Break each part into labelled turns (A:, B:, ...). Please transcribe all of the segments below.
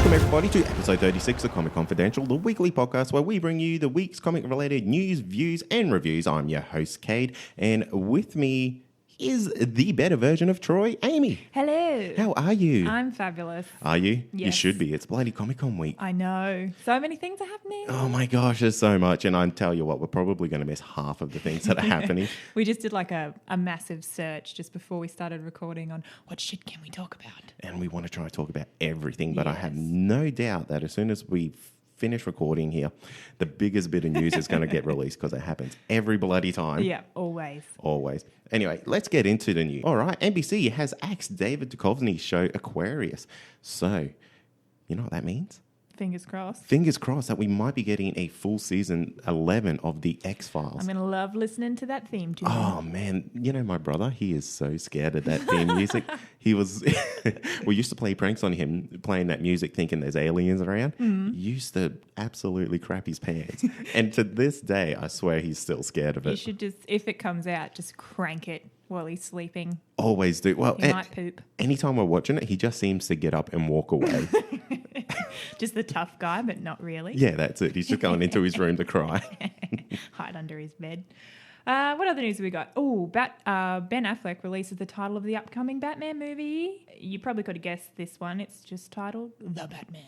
A: Welcome everybody to episode 36 of Comic Confidential, the weekly podcast where we bring you the week's comic-related news, views, and reviews. I'm your host, Kade, and with me is the better version of Troy, Amy.
B: Hello.
A: How are you?
B: I'm fabulous.
A: Are you?
B: Yes.
A: You should be. It's bloody Comic-Con week.
B: I know. So many things are happening.
A: Oh my gosh, there's so much. And I tell you what, we're probably going to miss half of the things that are happening.
B: We just did like a massive search just before we started recording on what shit can we talk about.
A: And we want to try to talk about everything, but I have
B: Yes.
A: no doubt that as soon as we finish recording here, the biggest bit of news is going to get released because it happens every bloody time.
B: Yeah, always.
A: Always. Anyway, let's get into the news. All right, NBC has axed David Duchovny's show Aquarius. So, you know what that means?
B: Fingers crossed.
A: Fingers crossed that we might be getting a full season 11 of The X-Files.
B: I'm going to love listening to that theme tune.
A: Oh, man. You know, my brother, he is so scared of that theme music. He was... we used to play pranks on him playing that music thinking there's aliens around. He used to absolutely crap his pants. And to this day, I swear he's still scared of
B: You
A: it.
B: should just, if it comes out, just crank it while he's sleeping.
A: Always do. Well,
B: He might poop.
A: anytime we're watching it, he just seems to get up and walk away.
B: Just the tough guy, but not really.
A: Yeah, that's it. He's just going into his room to cry.
B: Hide under his bed. What other news have we got? Oh, Ben Affleck releases the title of the upcoming Batman movie. You probably could have guessed this one. It's just titled The Batman.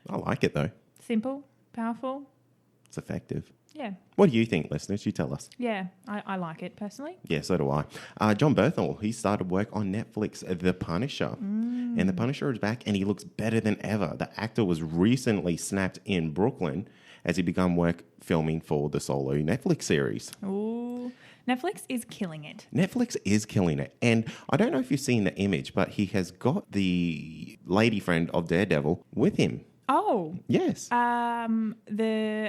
A: I like it, though.
B: Simple, powerful.
A: It's effective.
B: Yeah.
A: What do you think, listeners? You tell us.
B: Yeah, I like it personally.
A: Yeah, so do I. John Berthel, he started work on Netflix, The Punisher. And The Punisher is back and he looks better than ever. The actor was recently snapped in Brooklyn as he began work filming for the solo Netflix series.
B: Ooh, Netflix is killing it.
A: Netflix is killing it. And I don't know if you've seen the image, but he has got the lady friend of Daredevil with him.
B: Oh,
A: Yes.
B: the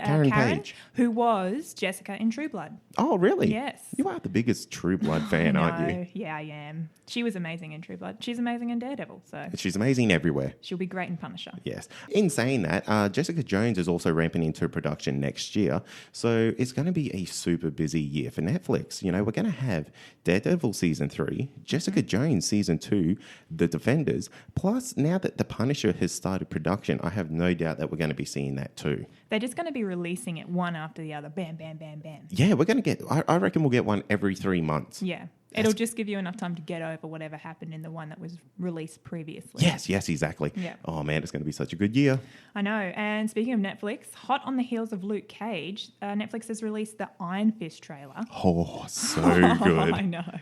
A: Karen
B: Karen,
A: Page.
B: who was Jessica in True Blood.
A: Oh, really?
B: Yes.
A: You are the biggest True Blood fan, aren't you?
B: No, yeah, I am. She was amazing in True Blood. She's amazing in Daredevil, so
A: She's amazing everywhere.
B: she'll be great in Punisher.
A: Yes. In saying that, Jessica Jones is also ramping into production next year. So it's going to be a super busy year for Netflix. You know, we're going to have Daredevil Season 3, Jessica Jones Season 2, The Defenders. Plus, now that The Punisher has started production, I have no doubt that we're going to be seeing that too.
B: They're just going to be releasing it one after the other. Bam, bam, bam, bam.
A: Yeah, we're going to get, I reckon we'll get one every 3 months.
B: Yeah. It'll just give you enough time to get over whatever happened in the one that was released previously.
A: Yes, exactly.
B: Yeah.
A: Oh man, it's going to be such a good year.
B: I know. And speaking of Netflix, hot on the heels of Luke Cage, Netflix has released the Iron Fist trailer.
A: Oh, so good.
B: I know.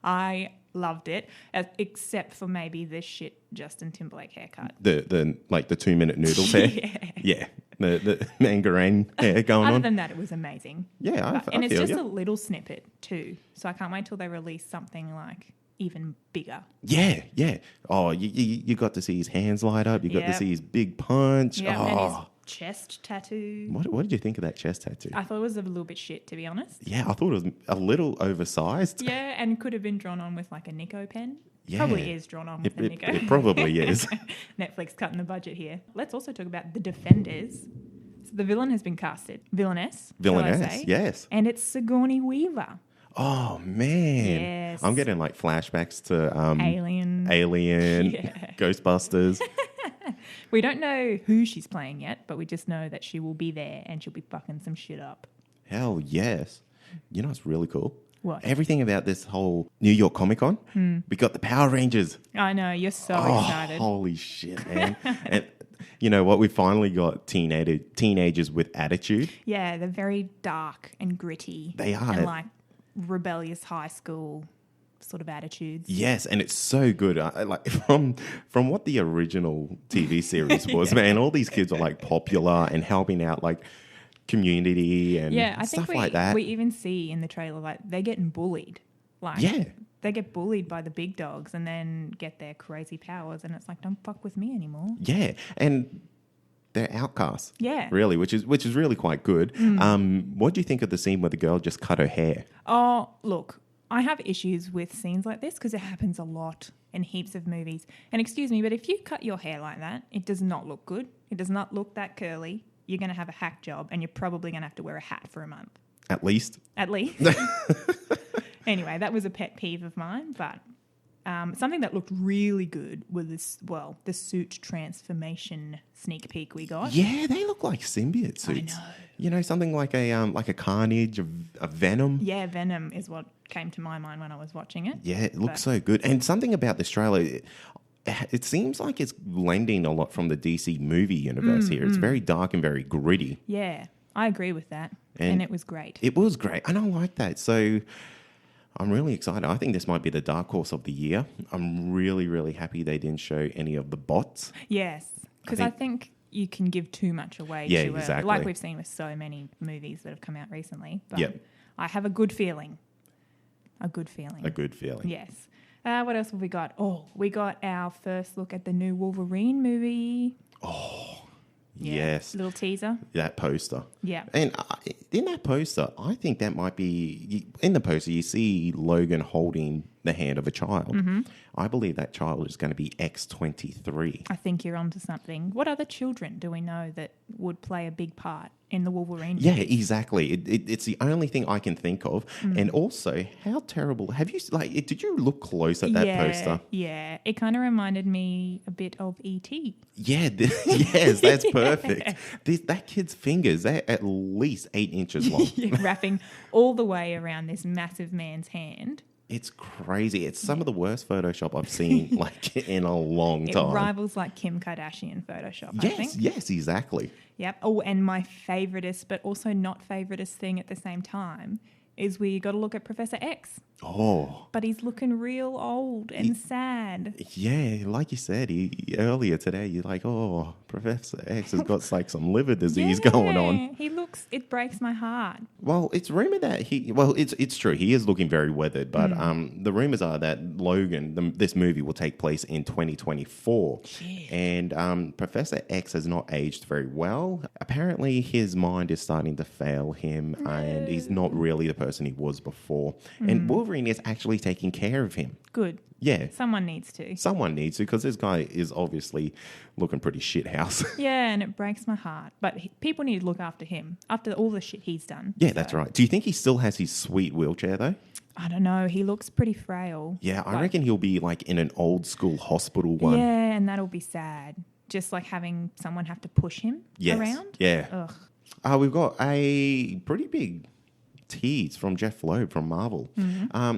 B: I loved it, except for maybe this shit Justin Timberlake haircut.
A: The 2-minute noodles hair. Yeah. The mangarang hair going
B: Other
A: on.
B: than that, it was amazing.
A: Yeah,
B: And
A: I
B: it's
A: feel
B: just
A: you.
B: a little snippet too. So I can't wait till they release something like even bigger.
A: Yeah. Oh, you got to see his hands light up. You got to
B: Yep.
A: see his big punch.
B: Yeah, and his
A: Oh,
B: chest tattoo.
A: what did you think of that chest tattoo?
B: I thought it was a little bit shit, to be honest.
A: Yeah, I thought it was a little oversized.
B: Yeah, and could have been drawn on with like a Nico pen.
A: Yeah.
B: Probably is drawn on with a Nico.
A: It probably is.
B: Netflix cutting the budget here. Let's also talk about The Defenders. So the villain has been casted. Villainess. shall I say.
A: Yes.
B: And it's Sigourney Weaver.
A: Oh, man.
B: Yes.
A: I'm getting like flashbacks to
B: Alien.
A: Yeah. Ghostbusters.
B: We don't know who she's playing yet, but we just know that she will be there and she'll be fucking some shit up.
A: Hell yes. You know, it's really cool.
B: What?
A: Everything about this whole New York Comic Con, we got the Power Rangers.
B: I know, you're so excited.
A: Holy shit, man. And you know what? We finally got teenagers with attitude.
B: Yeah, they're very dark and gritty.
A: They are.
B: And like rebellious high school sort of attitudes.
A: Yes, and it's so good. Like from what the original TV series was, man, all these kids are like popular and helping out like community and
B: I
A: stuff
B: think
A: like that.
B: we even see in the trailer like they're getting bullied. Like they get bullied by the big dogs and then get their crazy powers, and it's like, don't fuck with me anymore.
A: Yeah, and they're outcasts.
B: Yeah.
A: Really, which is really quite good. What do you think of the scene where the girl just cut her hair?
B: Oh, look, I have issues with scenes like this because it happens a lot in heaps of movies. And excuse me, but if you cut your hair like that, it does not look good. It does not look that curly. You're going to have a hack job and you're probably going to have to wear a hat for a month.
A: At least.
B: At least. Anyway, that was a pet peeve of mine, but Something that looked really good was the suit transformation sneak peek we got.
A: Yeah, they look like symbiote suits.
B: I know.
A: You know, something like a Carnage, a Venom.
B: Yeah, Venom is what came to my mind when I was watching it.
A: Yeah, it looks so good. And something about this trailer, it seems like it's blending a lot from the DC movie universe here. It's very dark and very gritty.
B: Yeah, I agree with that. And it was great.
A: It was great. And I like that. So I'm really excited. I think this might be the dark horse of the year. I'm really, really happy they didn't show any of the bots.
B: Yes, because I think you can give too much away too early.
A: Exactly.
B: Like we've seen with so many movies that have come out recently. But
A: Yep.
B: I have a good feeling. A good feeling.
A: A good feeling.
B: Yes. What else have we got? Oh, we got our first look at the new Wolverine movie. Yeah.
A: Yes.
B: Little teaser.
A: That poster.
B: Yeah.
A: And in that poster, I think that might be... In the poster, you see Logan holding the hand of a child.
B: Mm-hmm.
A: I believe that child is going to be X-23.
B: I think you're onto something. What other children do we know that would play a big part in the Wolverine movie?
A: Yeah, exactly. It's the only thing I can think of. And also, how terrible... Have you... did you look close at that poster?
B: Yeah. It kind of reminded me a bit of E.T.
A: Yeah, yes, that's perfect. That kid's fingers, they're at least 8 inches long.
B: Wrapping all the way around this massive man's hand.
A: It's crazy. It's some of the worst Photoshop I've seen in a long time.
B: It rivals like Kim Kardashian Photoshop, I think.
A: Yes, exactly.
B: Yep. Oh, and my favoritist, but also not favoritist thing at the same time is we got to look at Professor X.
A: Oh.
B: But he's looking real old and sad.
A: Yeah, like you said earlier today, you're like, oh, Professor X has got like some liver disease going on.
B: It breaks my heart.
A: Well, it's rumored that it's true. He is looking very weathered, but the rumors are that Logan, this movie will take place in 2024.
B: Jeez.
A: And Professor X has not aged very well. Apparently, his mind is starting to fail him, and he's not really the person he was before. And Wolverine is actually taking care of him.
B: Good.
A: Yeah.
B: Someone needs to.
A: Someone needs to, because this guy is obviously looking pretty shithouse.
B: Yeah, and it breaks my heart. But people need to look after him after all the shit he's done.
A: Yeah, that's right. Do you think he still has his sweet wheelchair, though?
B: I don't know. He looks pretty frail.
A: Yeah, I reckon he'll be like in an old school hospital one.
B: Yeah, and that'll be sad. Just like having someone have to push him around.
A: Yeah.
B: Ugh.
A: We've got a pretty big tease from Jeff Loeb from Marvel.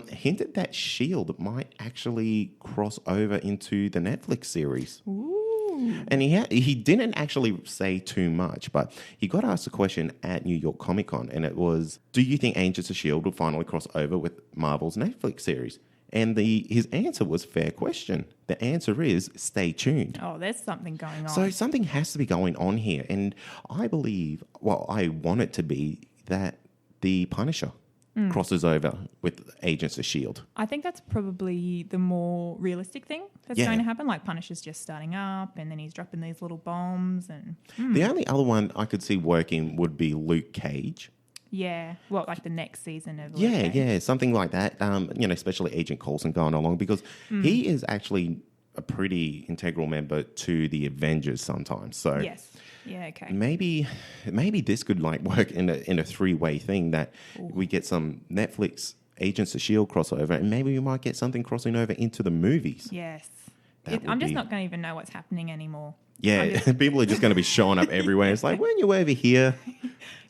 A: Hinted that S.H.I.E.L.D. might actually cross over into the Netflix series.
B: Ooh.
A: And he didn't actually say too much, but he got asked a question at New York Comic Con, and it was, do you think Agents of S.H.I.E.L.D. will finally cross over with Marvel's Netflix series? And his answer was, fair question. The answer is, stay tuned.
B: Oh, there's something going on.
A: So something has to be going on here. And I believe, I want it to be that the Punisher crosses over with Agents of S.H.I.E.L.D.
B: I think that's probably the more realistic thing that's going to happen. Like Punisher's just starting up and then he's dropping these little bombs. And
A: The only other one I could see working would be Luke Cage.
B: Yeah, well, like the next season of
A: Yeah,
B: Luke Cage.
A: yeah, something like that. Especially Agent Coulson going along, because he is actually a pretty integral member to the Avengers sometimes. So
B: Yes. Yeah, okay.
A: maybe this could like work in a three-way thing that we get some Netflix Agents of S.H.I.E.L.D. crossover, and maybe we might get something crossing over into the movies.
B: Yes.
A: That
B: I'm
A: would
B: just
A: be-
B: not going to even know what's happening anymore.
A: Yeah, people are just going to be showing up everywhere. It's like, weren't you over here?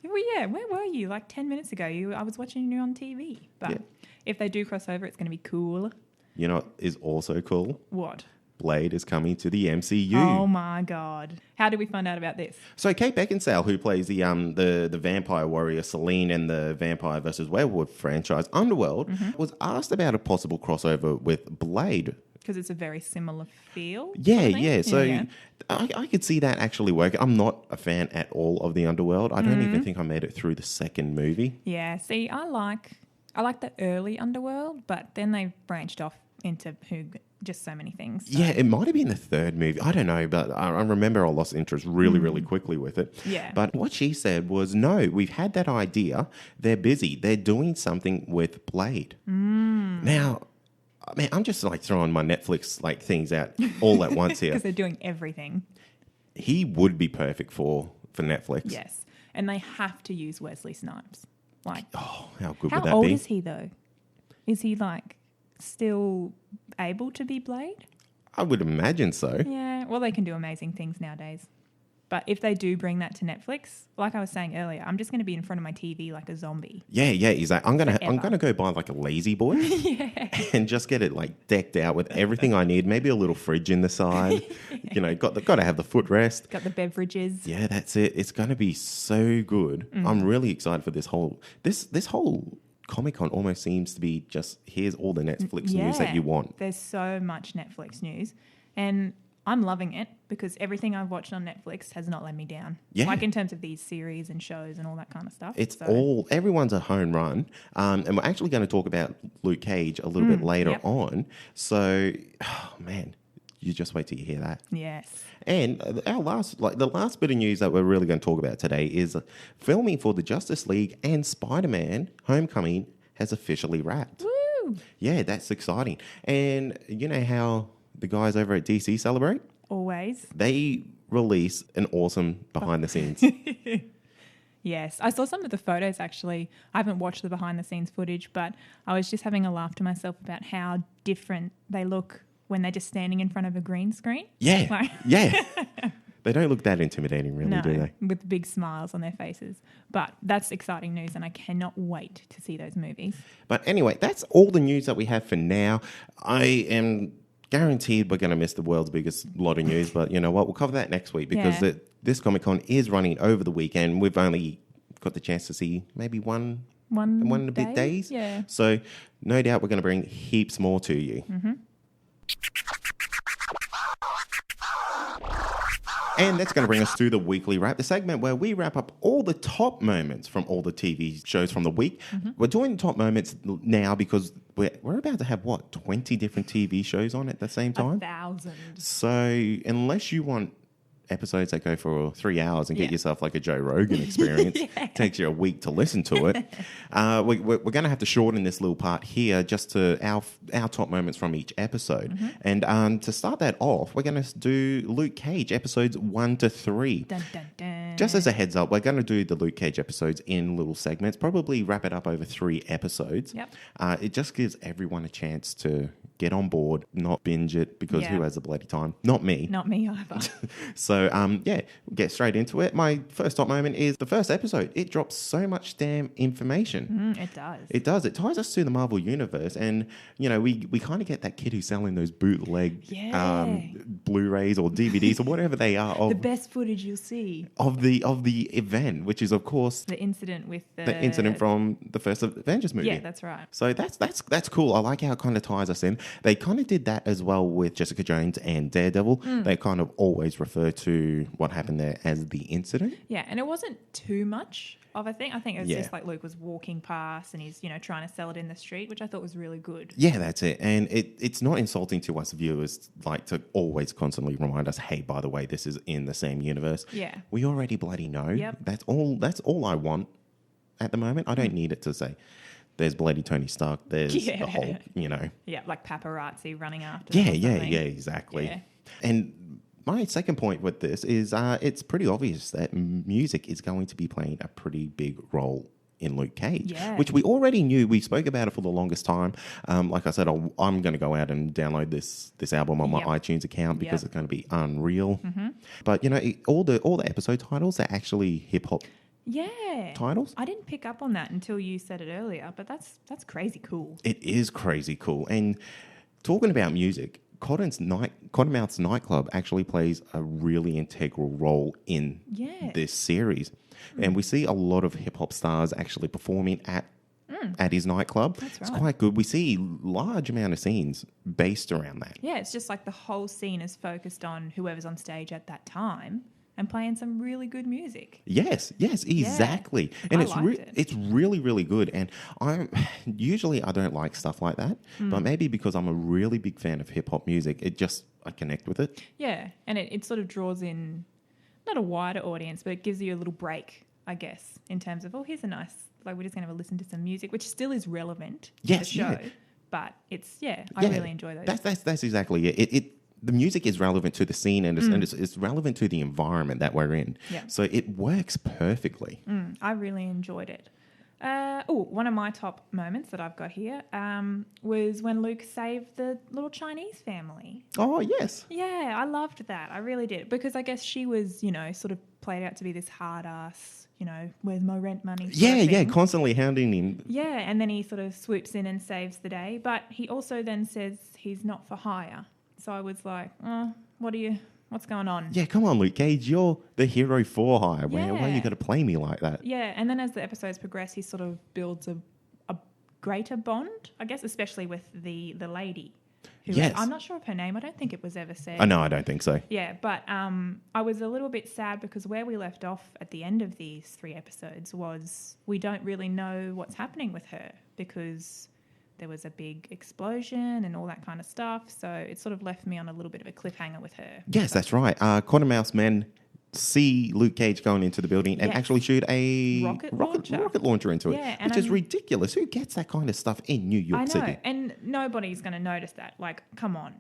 B: Well, yeah, where were you? Like 10 minutes ago, I was watching you on TV. But if they do cross over, it's going to be cool.
A: You know what is also cool?
B: What?
A: Blade is coming to the MCU.
B: Oh, my God. How did we find out about this?
A: So Kate Beckinsale, who plays the vampire warrior Selene in the Vampire vs. Werewolf franchise Underworld, was asked about a possible crossover with Blade.
B: Because it's a very similar feel.
A: Yeah. So
B: Yeah.
A: I could see that actually work. I'm not a fan at all of the Underworld. I don't even think I made it through the second movie.
B: Yeah, see, I like the early Underworld, but then they branched off into just so many things. So.
A: Yeah, it might have been the third movie. I don't know, but I remember I lost interest really quickly with it.
B: Yeah.
A: But what she said was, no, we've had that idea. They're busy. They're doing something with Blade. Now, man, I'm just like throwing my Netflix like things out all at once here.
B: Because they're doing everything.
A: He would be perfect for Netflix.
B: Yes. And they have to use Wesley Snipes. Like,
A: Oh, how good
B: how
A: would that
B: old
A: be?
B: is he, though? Is he like still able to be played?
A: I would imagine so.
B: Yeah, well, they can do amazing things nowadays. But if they do bring that to Netflix, like I was saying earlier, I'm just going to be in front of my TV like a zombie.
A: Yeah, exactly. I'm
B: Forever.
A: gonna go buy like a lazy boy and just get it like decked out with everything I need. Maybe a little fridge in the side. Got to have the footrest.
B: Got the beverages.
A: Yeah, that's it. It's going to be so good. I'm really excited for this whole Comic-Con almost seems to be just here's all the Netflix news that you want.
B: There's so much Netflix news, and I'm loving it because everything I've watched on Netflix has not let me down.
A: Yeah.
B: Like in terms of these series and shows and all that kind of stuff.
A: Everyone's a home run. And we're actually going to talk about Luke Cage a little bit later on. So, man, you just wait till you hear that.
B: Yes.
A: And the last bit of news that we're really going to talk about today is filming for the Justice League and Spider-Man Homecoming has officially wrapped.
B: Woo!
A: Yeah, that's exciting. And you know how the guys over at DC celebrate?
B: Always.
A: They release an awesome behind the scenes.
B: Yes. I saw some of the photos actually. I haven't watched the behind the scenes footage, but I was just having a laugh to myself about how different they look when they're just standing in front of a green screen.
A: Yeah. Yeah. They don't look that intimidating, really, do they?
B: With big smiles on their faces. But that's exciting news, and I cannot wait to see those movies.
A: But anyway, that's all the news that we have for now. I am guaranteed we're going to miss the world's biggest lot of news, but you know what? We'll cover that next week because this Comic-Con is running over the weekend. We've only got the chance to see maybe one and a bit days.
B: Yeah.
A: So no doubt we're going to bring heaps more to you.
B: Mm-hmm.
A: And that's going to bring us to the weekly wrap, the segment where we wrap up all the top moments from all the TV shows from the week. Mm-hmm. We're doing top moments now because we're about to have, 20 different TV shows on at the same time?
B: 1,000.
A: So unless you want episodes that go for 3 hours and get yourself like a Joe Rogan experience, takes you a week to listen to it, we're going to have to shorten this little part here just to our top moments from each episode. Mm-hmm. And to start that off, we're going to do Luke Cage episodes 1 to 3.
B: Dun, dun, dun.
A: Just as a heads up, we're going to do the Luke Cage episodes in little segments, probably wrap it up over 3 episodes.
B: Yep.
A: It just gives everyone a chance to get on board, not binge it, because who has the bloody time? Not me.
B: Not me either.
A: So, we'll get straight into it. My first top moment is the first episode. It drops so much damn information.
B: It does.
A: It does. It ties us to the Marvel Universe. And, we kind of get that kid who's selling those bootleg Blu-rays or DVDs or whatever they are.
B: The best footage you'll see.
A: Of the event, which is, of course...
B: The incident with
A: the incident from the first Avengers movie.
B: Yeah, that's right.
A: So that's cool. I like how it kind of ties us in. They kind of did that as well with Jessica Jones and Daredevil. They kind of always refer to what happened there as the incident.
B: Yeah, and it wasn't too much of a thing. I think it was just like Luke was walking past and he's, trying to sell it in the street, which I thought was really good. Yeah, that's
A: it. And it's not insulting to us viewers, like to always constantly remind us, hey, by the way, this is in the same universe.
B: Yeah.
A: We already bloody know.
B: Yep.
A: That's all I want at the moment. I don't need it to say, there's bloody Tony Stark, there's the Hulk,
B: Yeah, like paparazzi running after
A: them. Yeah, exactly. Yeah. And my second point with this is it's pretty obvious that music is going to be playing a pretty big role in Luke Cage, which we already knew. We spoke about it for the longest time. Like I said, I'm going to go out and download this album on my iTunes account because it's going to be unreal. Mm-hmm. But, all the episode titles are actually hip-hop titles.
B: I didn't pick up on that until you said it earlier, but that's crazy cool.
A: It is crazy cool. And talking about music, Cottonmouth's Nightclub actually plays a really integral role in this series. And we see a lot of hip-hop stars actually performing at his nightclub.
B: That's right.
A: It's quite good. We see large amount of scenes based around that.
B: Yeah, it's just like the whole scene is focused on whoever's on stage at that time and playing some really good music.
A: Yes, exactly. And it's really, really good. And I don't like stuff like that, but maybe because I'm a really big fan of hip-hop music, I connect with it.
B: Yeah, and it sort of draws in not a wider audience, but it gives you a little break, I guess, in terms of, here's a nice, we're just going to have a listen to some music, which still is relevant to the show. But it's, I really enjoy those.
A: That's exactly it. The music is relevant to the scene and it's relevant to the environment that we're in.
B: Yeah.
A: So it works perfectly.
B: I really enjoyed it. One of my top moments that I've got here was when Luke saved the little Chinese family.
A: Oh, yes.
B: Yeah, I loved that. I really did. Because I guess she was, sort of played out to be this hard ass, where's my rent money?
A: Yeah, constantly hounding him.
B: Yeah, and then he sort of swoops in and saves the day. But he also then says he's not for hire. So I was like, what's going on?
A: Yeah, come on, Luke Cage. You're the hero for hire.
B: Yeah.
A: Why you got to play me like that?
B: Yeah, and then as the episodes progress, he sort of builds a greater bond, I guess, especially with the lady. Who
A: Yes.
B: I'm not sure of her name. I don't think it was ever said.
A: Oh, no, I don't think so.
B: Yeah, but I was a little bit sad because where we left off at the end of these 3 episodes was we don't really know what's happening with her because there was a big explosion and all that kind of stuff. So it sort of left me on a little bit of a cliffhanger with her.
A: Yes, that's right. Quantum men see Luke Cage going into the building and
B: Yes.
A: actually shoot a
B: Rocket
A: launcher into
B: Yeah,
A: it,
B: and
A: which is ridiculous. Who gets that kind of stuff in New York
B: I know,
A: City?
B: and nobody's going to notice that. Like, come on.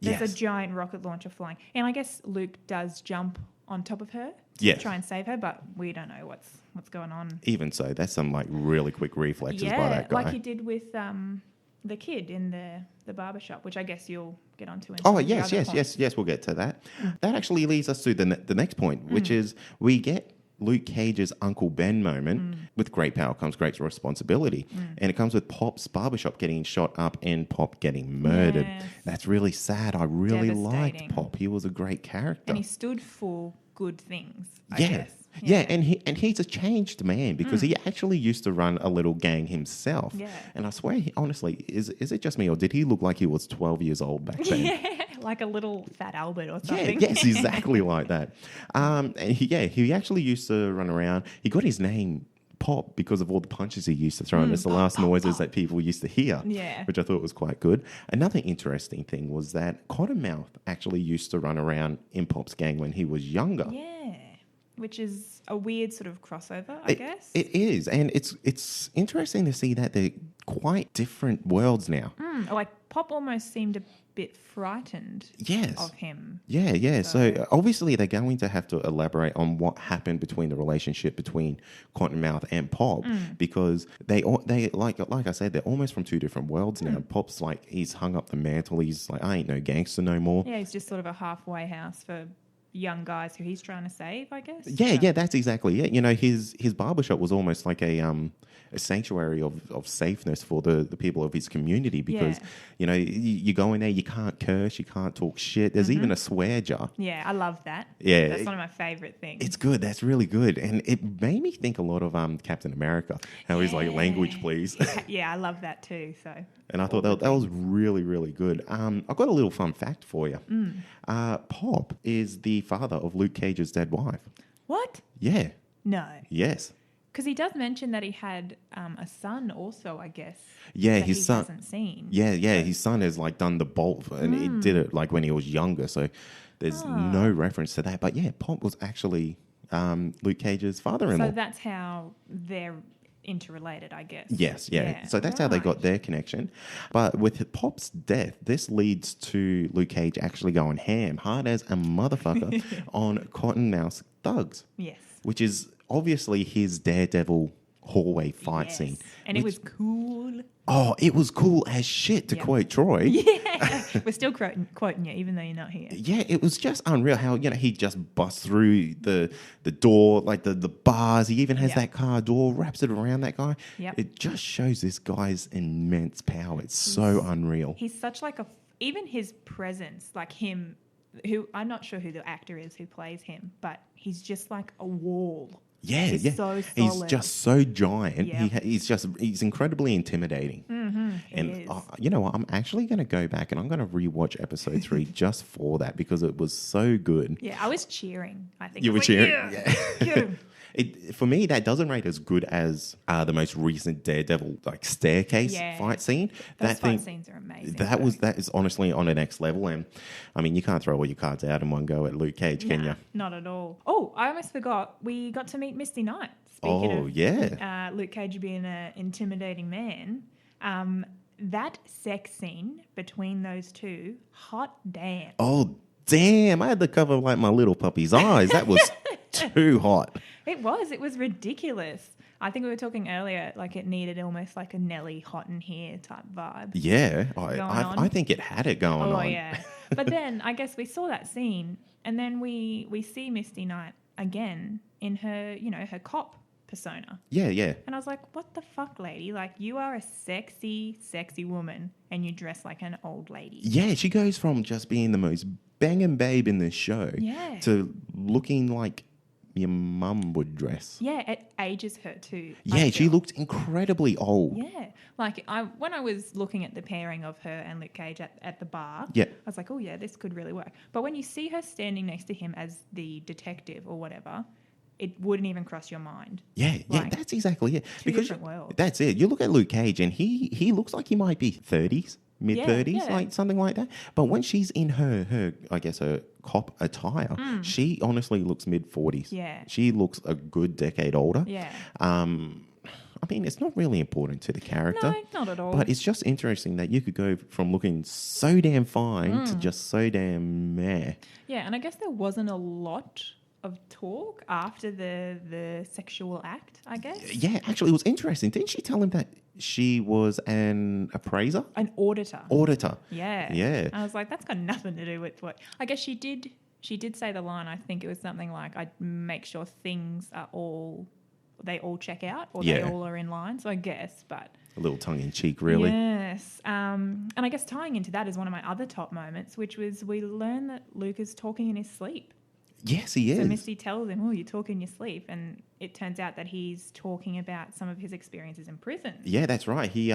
B: There's
A: Yes.
B: a giant rocket launcher flying. And I guess Luke does jump on top of her to
A: Yes.
B: try and save her, but we don't know what's going on.
A: Even so, that's some like really quick reflexes by that guy.
B: like he did with the kid in the barbershop, which I guess you'll get onto in
A: Oh,
B: some of the
A: yes,
B: other points.
A: yes, we'll get to that. That actually leads us to the next point, which is we get Luke Cage's Uncle Ben moment. With great power comes great responsibility. And it comes with Pop's barbershop getting shot up and Pop getting murdered.
B: Yes.
A: That's really sad. I really liked
B: Devastating.
A: Pop. He was a great character.
B: And he stood for good things, I
A: Yeah.
B: guess.
A: Yeah, and he's a changed man because he actually used to run a little gang himself.
B: Yeah.
A: And I swear, honestly, is it just me or did he look like he was 12 years old back then?
B: Yeah, like a little fat Albert or
A: Yeah,
B: something.
A: yes, exactly like that. And he actually used to run around. He got his name Pop because of all the punches he used to throw, and it's the last noises that people used to hear,
B: Yeah.
A: which I thought was quite good. Another interesting thing was that Cottonmouth actually used to run around in Pop's gang when he was younger.
B: Yeah, which is a weird sort of crossover, I guess.
A: It is, and it's interesting to see that they're quite different worlds now.
B: Like Pop almost seemed a bit frightened
A: Yes.
B: of him.
A: Yeah. So obviously they're going to have to elaborate on what happened between the relationship between Cottonmouth and Pop because they like I said, they're almost from 2 different worlds now. Pop's like he's hung up the mantle. He's like, I ain't no gangster no more.
B: Yeah, he's just sort of a halfway house for young guys who he's trying to save, I guess.
A: Yeah, that's exactly it. You know, his barbershop was almost like a sanctuary of safeness for the people of his community because, you know, you go in there, you can't curse, you can't talk shit. There's even a swear jar.
B: Yeah, I love that.
A: Yeah.
B: That's one of my favourite things.
A: It's good. That's really good. And it made me think a lot of Captain America, how he's like, language, please.
B: Yeah, I love that too. So.
A: And I thought that was really, really good. I've got a little fun fact for you. Pop is the father of Luke Cage's dead wife.
B: What?
A: Yeah.
B: No.
A: Yes.
B: Because he does mention that he had a son also, I guess.
A: Yeah,
B: that
A: his
B: he
A: son
B: hasn't seen.
A: Yeah, his son has like done the bolt and he did it like when he was younger. So there's no reference to that. But yeah, Pop was actually Luke Cage's father-in-law.
B: So that's how they're interrelated, I guess.
A: Yes, yeah. So that's how they got their connection. But with Pop's death, this leads to Luke Cage actually going ham, hard as a motherfucker, on Cottonmouth thugs.
B: Yes.
A: Which is obviously his Daredevil hallway fight scene.
B: And it was cool.
A: Oh, it was cool as shit, to quote Troy.
B: Yeah. We're still quoting you, even though you're not here.
A: Yeah, it was just unreal how, you know, he just busts through the door, like the bars. He even has that car door, wraps it around that guy.
B: Yep.
A: It just shows this guy's immense power. It's so unreal.
B: He's such like even his presence, like him, who I'm not sure who the actor is who plays him, but he's just like a wall.
A: Yeah,
B: He's so solid.
A: He's just so giant.
B: Yep.
A: He's incredibly intimidating. And you know what? I'm actually going to go back and I'm going to rewatch episode 3 just for that because it was so good.
B: Yeah, I was cheering. I think
A: You
B: I
A: were
B: was
A: cheering?
B: Yeah. Get him.
A: For me, that doesn't rate as good as the most recent Daredevil like staircase fight scene.
B: Those fight scenes are amazing.
A: That is honestly on the next level. And I mean, you can't throw all your cards out in one go at Luke Cage, can you?
B: Not at all. Oh, I almost forgot. We got to meet Misty Knight. Luke Cage being an intimidating man. That sex scene between those two, hot damn.
A: Oh, damn. I had to cover like my little puppy's eyes. That was too hot.
B: It was ridiculous. I think we were talking earlier, like it needed almost like a Nelly hot in here type vibe.
A: Yeah,
B: Going on.
A: I think it had it going
B: Oh,
A: on.
B: yeah. But then I guess we saw that scene and then we see Misty Knight again in her, her cop persona.
A: Yeah, yeah.
B: And I was like, what the fuck, lady? Like, you are a sexy, sexy woman and you dress like an old lady.
A: Yeah, she goes from just being the most banging babe in this show to looking like your mum would dress.
B: Yeah, it ages her too.
A: Yeah, she looked incredibly old.
B: Yeah. Like, when I was looking at the pairing of her and Luke Cage at the bar,
A: Yeah.
B: I was like, oh, yeah, this could really work. But when you see her standing next to him as the detective or whatever, it wouldn't even cross your mind.
A: Yeah,
B: Like,
A: that's exactly it.
B: two different worlds.
A: That's it. You look at Luke Cage and he looks like he might be 30s, mid-30s, like something like that. But when she's in her I guess, her cop attire, she honestly looks mid-40s.
B: Yeah.
A: She looks a good decade older.
B: Yeah.
A: I mean, it's not really important to the character.
B: No, not at all.
A: But it's just interesting that you could go from looking so damn fine to just so damn meh.
B: Yeah, and I guess there wasn't a lot of talk after the sexual act, I guess.
A: Yeah, actually, it was interesting. Didn't she tell him that she was an appraiser?
B: An auditor.
A: Auditor.
B: Yeah.
A: Yeah.
B: I was like, that's got nothing to do with what... I guess she did say the line, I think it was something like, I'd make sure things are all... They all check out or they all are in line. So I guess, but...
A: A little tongue-in-cheek, really.
B: Yes. And I guess tying into that is one of my other top moments, which was we learn that Luke is talking in his sleep.
A: Yes, he is.
B: So Misty tells him, oh, you talk in your sleep. And it turns out that he's talking about some of his experiences in prison.
A: Yeah, that's right. He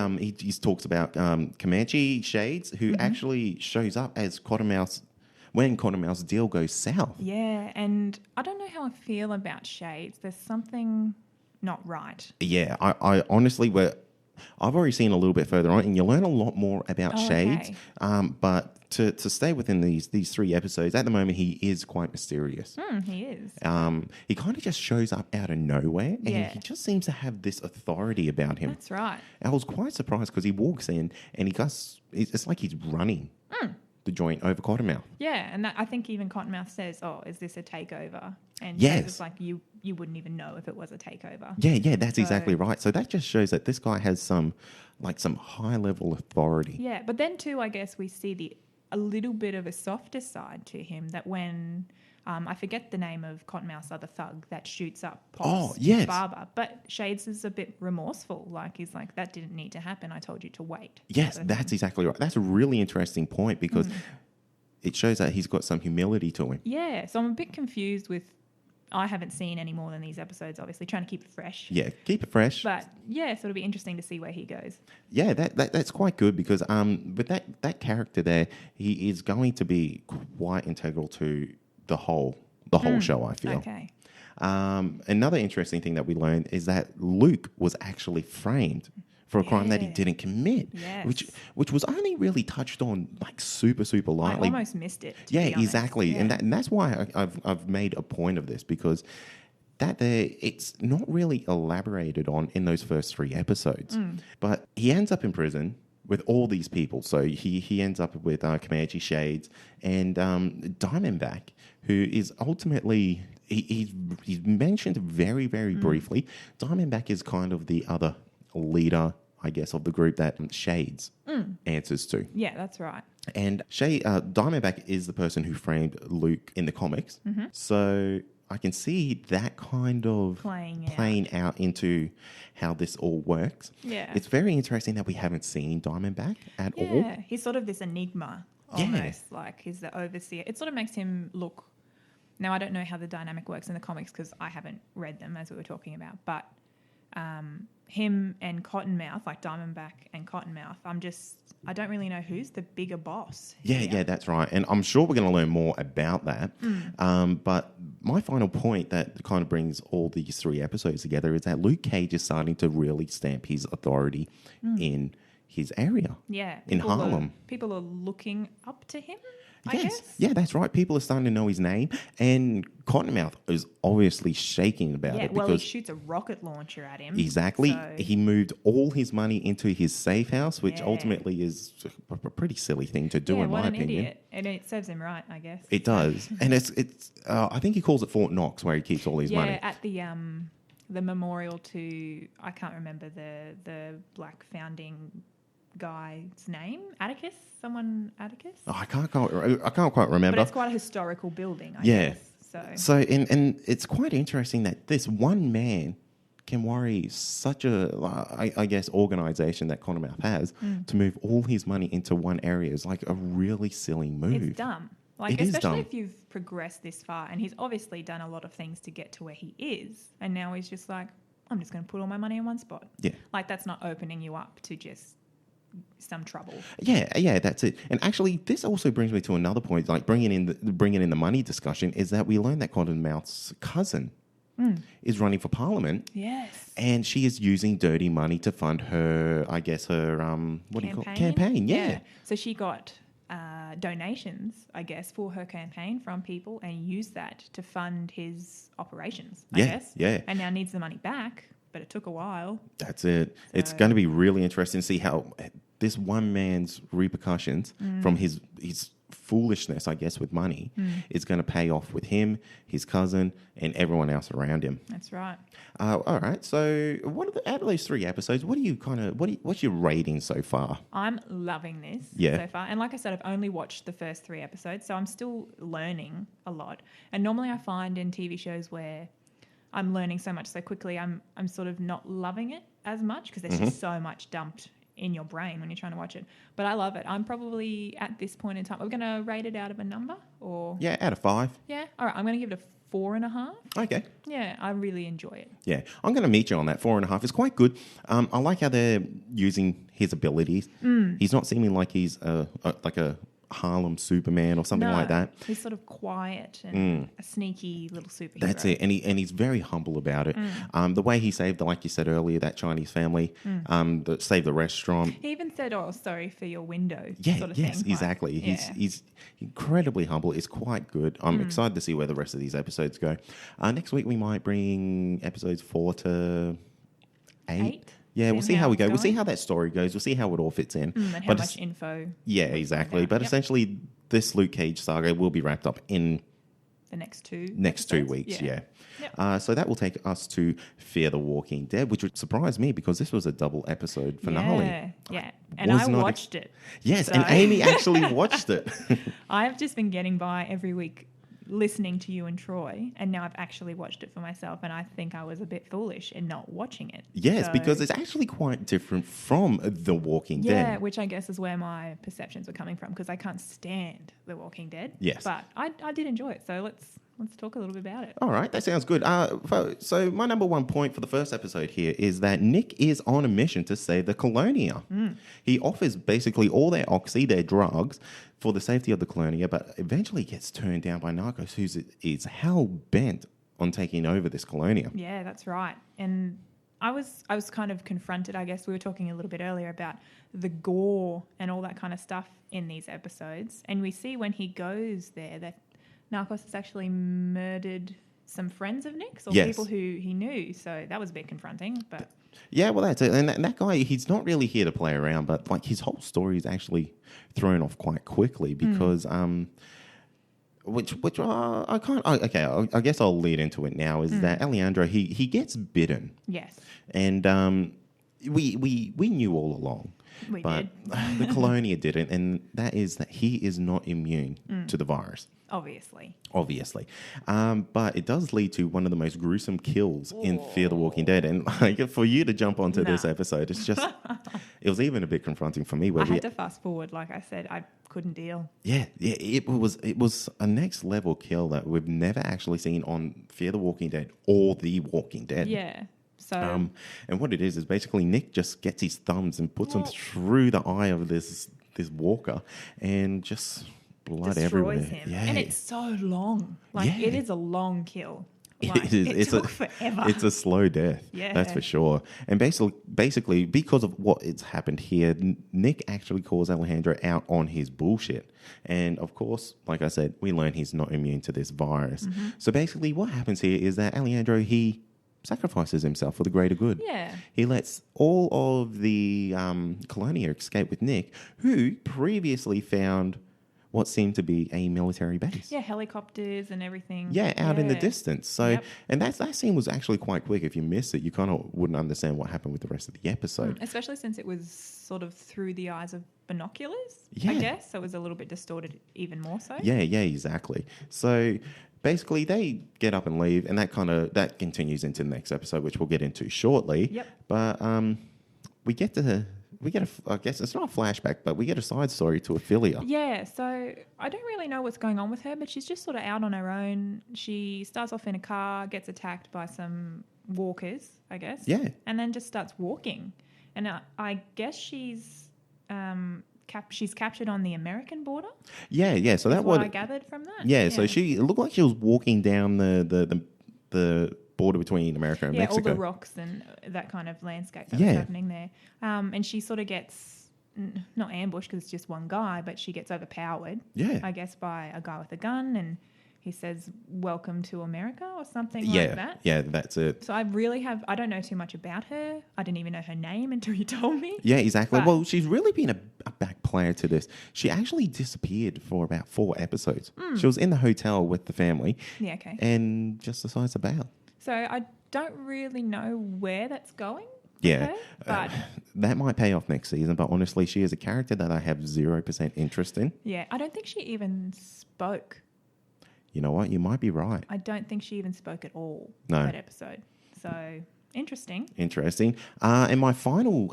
A: talks about Comanche Shades, who actually shows up as Cottonmouth's when Cottonmouth's deal goes south.
B: Yeah, and I don't know how I feel about Shades. There's something not right.
A: Yeah, I honestly, I've already seen a little bit further on, and you learn a lot more about Shades.
B: Okay.
A: But to stay within these 3 episodes, at the moment he is quite mysterious.
B: He is.
A: He kind of just shows up out of nowhere, and
B: Yeah.
A: he just seems to have this authority about him.
B: That's right.
A: I was quite surprised because he walks in and it's like he's running the joint over Cottonmouth.
B: Yeah, and I think even Cottonmouth says, oh, is this a takeover? And
A: Yes.
B: Shades is like, you wouldn't even know if it was a takeover.
A: Yeah, that's exactly right. So that just shows that this guy has some high level authority.
B: Yeah, but then too, I guess we see a little bit of a softer side to him that when I forget the name of Cottonmouth's other thug that shoots up Pops Barber, but Shades is a bit remorseful. Like he's like, that didn't need to happen. I told you to wait.
A: Yes, that's exactly right. That's a really interesting point because it shows that he's got some humility to him.
B: Yeah, so I'm a bit confused with. I haven't seen any more than these episodes, obviously, trying to keep it fresh.
A: Yeah, keep it fresh.
B: But yeah, so it'll be interesting to see where he goes.
A: Yeah, that's quite good because with that character there, he is going to be quite integral to the whole show, I feel.
B: Okay.
A: Another interesting thing that we learned is that Luke was actually framed for a crime that he didn't commit, which was only really touched on like super lightly.
B: I almost missed it.
A: Yeah, exactly, yeah. And that's why I've made a point of this because it's not really elaborated on in those first 3 episodes. But he ends up in prison with all these people. So he ends up with Comanche Shades and Diamondback, who is ultimately he's mentioned very briefly. Diamondback is kind of the other leader, I guess, of the group that Shades answers to.
B: Yeah, that's right.
A: And Diamondback is the person who framed Luke in the comics. So I can see that kind of playing out into how this all works.
B: Yeah.
A: It's very interesting that we haven't seen Diamondback at all.
B: Yeah, he's sort of this enigma almost, like he's the overseer. It sort of makes him look... Now, I don't know how the dynamic works in the comics because I haven't read them, as we were talking about, but him and Cottonmouth, like Diamondback and Cottonmouth, I don't really know who's the bigger boss.
A: Yeah, that's right. And I'm sure we're going to learn more about that. But my final point that kind of brings all these 3 episodes together is that Luke Cage is starting to really stamp his authority in his area.
B: Yeah.
A: In Harlem.
B: People are looking up to him, I guess.
A: Yeah, that's right. People are starting to know his name. And Cottonmouth is obviously shaking about it.
B: Well, he shoots a rocket launcher at him.
A: Exactly. So. He moved all his money into his safe house, which ultimately is a pretty silly thing to do, in my opinion.
B: Idiot. And it serves him right, I guess.
A: It does. And it's I think he calls it Fort Knox, where he keeps all his money.
B: Yeah, at the the memorial to, I can't remember the black founding guy's name. Atticus? Atticus?
A: Oh, I can't quite remember.
B: But it's quite a historical building, I
A: Yeah.
B: guess.
A: So and it's quite interesting that this one man can worry such a, I guess, organisation that Cottonmouth has to move all his money into one area is like a really silly move.
B: It's dumb. Like,
A: It is
B: especially
A: dumb.
B: if you've progressed this far, and he's obviously done a lot of things to get to where he is, and now he's just like, I'm just going to put all my money in one spot.
A: Yeah.
B: Like, that's not opening you up to just some trouble.
A: Yeah, that's it. And actually, this also brings me to another point, like bringing in the money discussion, is that we learned that Cottonmouth's cousin is running for Parliament.
B: Yes.
A: And she is using dirty money to fund her, I guess, her, what do you call it? Campaign, yeah.
B: So she got donations, I guess, for her campaign from people and used that to fund his operations, I guess.
A: Yeah.
B: And now needs the money back, but it took a while.
A: That's it. It's going to be really interesting to see how this one man's repercussions from his foolishness, I guess, with money is going to pay off with him, his cousin, and everyone else around him.
B: That's right.
A: All right. So, out of those 3 episodes, what's your rating so far?
B: I'm loving this so far. And like I said, I've only watched the first 3 episodes, so I'm still learning a lot. And normally I find in TV shows where I'm learning so much so quickly, I'm sort of not loving it as much because there's just so much dumped in your brain when you're trying to watch it. But I love it. I'm probably at this point in time, we're going to rate it out of a number or...
A: Yeah, out of 5.
B: Yeah. All right. I'm going to give it a 4.5.
A: Okay.
B: Yeah. I really enjoy it.
A: Yeah, I'm going to meet you on that 4.5. It's quite good. I like how they're using his abilities. He's not seeming like he's like a Harlem Superman or something like that.
B: He's sort of quiet and a sneaky little superhero.
A: That's it, and he's very humble about it. The way he saved, like you said earlier, that Chinese family, saved the restaurant.
B: He even said, "Oh, sorry for your window."
A: Yeah,
B: sort of
A: yes,
B: thing.
A: exactly.
B: Like,
A: He's incredibly humble. It's quite good. I'm excited to see where the rest of these episodes go. Next week we might bring episodes 4 to 8. Yeah, we'll see how we go. We'll see how that story goes. We'll see how it all fits in.
B: And how much info.
A: Yeah, exactly. But essentially, this Luke Cage saga will be wrapped up in
B: the next 2
A: weeks. Yeah.
B: Yep.
A: So that will take us to Fear the Walking Dead, which would surprise me because this was a double episode finale.
B: Yeah. And I watched it.
A: Yes,
B: so.
A: and Amy actually watched it.
B: I've just been getting by every week listening to you and Troy, and now I've actually watched it for myself, and I think I was a bit foolish in not watching it.
A: Yes, because it's actually quite different from The Walking Dead.
B: Yeah, which I guess is where my perceptions were coming from, because I can't stand The Walking Dead.
A: Yes.
B: But I did enjoy it, so let's talk a little bit about it.
A: All right, that sounds good. So my number 1 point for the first episode here is that Nick is on a mission to save the Colonia. He offers basically all their oxy, their drugs, for the safety of the Colonia, but eventually gets turned down by Narcos, who is hell-bent on taking over this Colonia.
B: Yeah, that's right. And I was kind of confronted, I guess. We were talking a little bit earlier about the gore and all that kind of stuff in these episodes. And we see when he goes there that Narcos has actually murdered some friends of Nick's or people who he knew. So that was a bit confronting. But
A: yeah, well, that's it. And that guy, he's not really here to play around, but like his whole story is actually thrown off quite quickly because, I guess I'll lead into it now, is that Alejandro, he gets bitten.
B: Yes.
A: And we knew all along. But the Colonia didn't, and that is that he is not immune to the virus.
B: Obviously.
A: But it does lead to one of the most gruesome kills in Fear the Walking Dead. And like, for you to jump onto this episode, it's just, it was even a bit confronting for me.
B: I had to fast forward. Like I said, I couldn't deal.
A: Yeah, it was a next level kill that we've never actually seen on Fear the Walking Dead or The Walking Dead.
B: Yeah. So,
A: and what it is basically Nick just gets his thumbs and puts them through the eye of this walker and just blood everywhere.
B: Him.
A: Yeah.
B: And it's so long. Like, it is a long kill. Like,
A: it
B: took forever.
A: It's a slow death.
B: Yeah.
A: That's for sure. And basically, because of what it's happened here, Nick actually calls Alejandro out on his bullshit. And of course, like I said, we learn he's not immune to this virus. So basically what happens here is that Alejandro, he sacrifices himself for the greater good.
B: Yeah.
A: He lets all of the Colonia escape with Nick, who previously found what seemed to be a military base.
B: Yeah, helicopters and everything.
A: Yeah, out in the
B: Yeah.
A: distance. So,
B: Yep.
A: and that scene was actually quite quick. If you missed it, you kind of wouldn't understand what happened with the rest of the episode.
B: Especially since it was sort of through the eyes of binoculars,
A: Yeah.
B: I guess. So it was a little bit distorted even more so.
A: Yeah, exactly. So basically they get up and leave, and that continues into the next episode, which we'll get into shortly.
B: Yep.
A: But we get I guess it's not a flashback, but we get a side story to Ophelia.
B: Yeah, so I don't really know what's going on with her, but she's just sort of out on her own. She starts off in a car, gets attacked by some walkers, I guess.
A: Yeah.
B: And then just starts walking. And I guess she's captured on the American border.
A: Yeah. So
B: Is
A: that
B: what I gathered from that.
A: Yeah. So it looked like she was walking down the border between America and Mexico.
B: All the rocks and that kind of landscape that was happening there. And she sort of gets, not ambushed because it's just one guy, but she gets overpowered, I guess, by a guy with a gun, and he says, "Welcome to America," or something like that.
A: Yeah, that's it.
B: So I don't know too much about her. I didn't even know her name until you told me.
A: Yeah, exactly.
B: But,
A: well, she's really been a back player to this. She actually disappeared for about 4 episodes. She was in the hotel with the family.
B: Yeah, okay.
A: And just decides to bail.
B: So I don't really know where that's going.
A: Yeah,
B: her, but
A: that might pay off next season, but honestly, she is a character that I have 0% interest in.
B: yeah, I don't think she even spoke.
A: You know what? You might be right.
B: I don't think she even spoke at all
A: No.
B: that episode. So interesting.
A: Interesting. And my final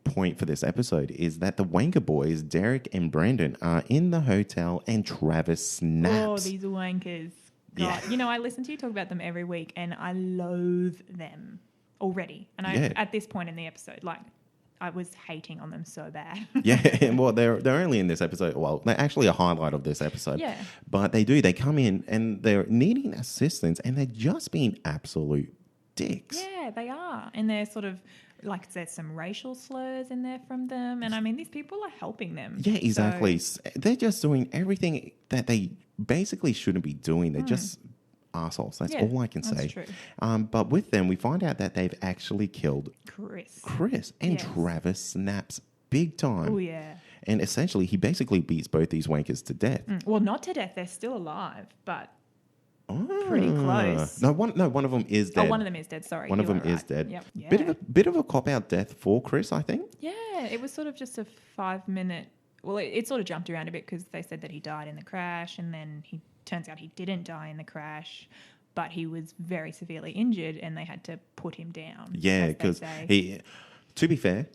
A: point for this episode is that the Wanker boys, Derek and Brandon, are in the hotel and Travis snaps.
B: Oh, these wankers. God.
A: Yeah.
B: You know, I listen to you talk about them every week and I loathe them already. And at this point in the episode, like, I was hating on them so bad.
A: Yeah, well, they're only in this episode. Well, they're actually a highlight of this episode.
B: Yeah.
A: But they come in and they're needing assistance and they're just being absolute dicks.
B: Yeah, they are. And they're sort of, like, there's some racial slurs in there from them. And I mean, these people are helping them.
A: Yeah, exactly.
B: So,
A: They're just doing everything that they basically shouldn't be doing. They're just assholes. That's all I can say.
B: That's true.
A: But with them, we find out that they've actually killed
B: Chris.
A: and
B: Yes.
A: Travis snaps big time.
B: Oh, yeah.
A: And essentially, he basically beats both these wankers to death.
B: Well, not to death. They're still alive, but pretty close.
A: No, one of them is dead.
B: Oh, one of them is dead. Sorry.
A: One of
B: you
A: them
B: are
A: is
B: right.
A: dead.
B: Yep. Yeah.
A: Bit of a cop out death for Chris, I think.
B: Yeah, it was sort of just a 5-minute. Well, it sort of jumped around a bit because they said that he died in the crash, and then he turns out he didn't die in the crash, but he was very severely injured, and they had to put him down.
A: Yeah, because to be fair,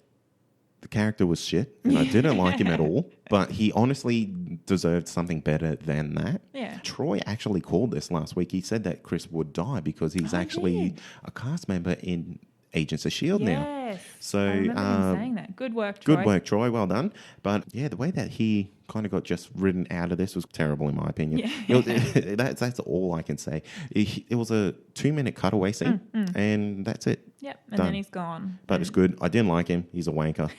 A: the character was shit, and I didn't like him at all. But he honestly deserved something better than that.
B: Yeah.
A: Troy actually called this last week. He said that Chris would die because he's actually a cast member in Agents of S.H.I.E.L.D. now.
B: Yes.
A: So,
B: I remember him saying that. Good work, Troy.
A: Good work, Troy. Well done. But yeah, the way that he kind of got just ridden out of this was terrible, in my opinion.
B: Yeah.
A: That's all I can say. It was a 2-minute cutaway scene, and that's it.
B: Yep, and
A: Done.
B: then he's gone.
A: But it's good. I didn't like him. He's a wanker.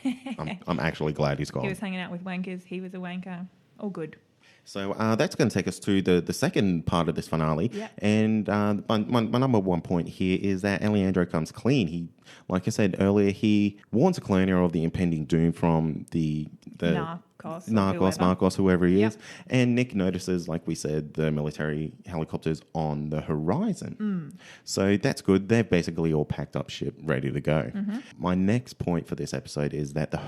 A: I'm actually glad he's gone.
B: He was hanging out with wankers. He was a wanker. All good.
A: So that's going to take us to the second part of this finale.
B: Yep.
A: And my number one point here is that Alejandro comes clean. He, like I said earlier, he warns Colonia of the impending doom from the Narcos, whoever he is. And Nick notices, like we said, the military helicopters on the horizon. So that's good. They've basically all packed up ship, ready to go. My next point for this episode is that the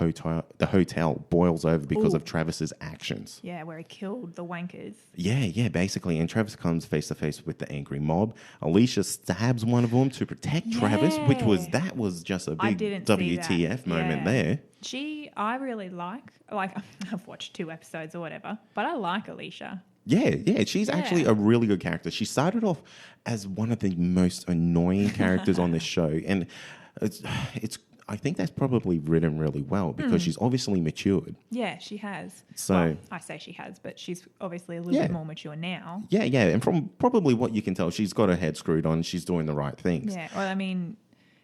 A: hotel boils over because of Travis's actions.
B: Yeah, where he killed the wankers.
A: Yeah, basically. And Travis comes face to face with the angry mob. Alicia stabs one of them to protect Travis, that was just a big WTF moment there.
B: I really like I've watched 2 episodes or whatever, but I like Alicia.
A: Yeah, she's actually a really good character. She started off as one of the most annoying characters on this show, and it's I think that's probably written really well because she's obviously matured.
B: Yeah, she has.
A: So
B: well, I say she has, but she's obviously a little bit more mature now.
A: Yeah, and from probably what you can tell, she's got her head screwed on. She's doing the right things.
B: Yeah, well, I mean,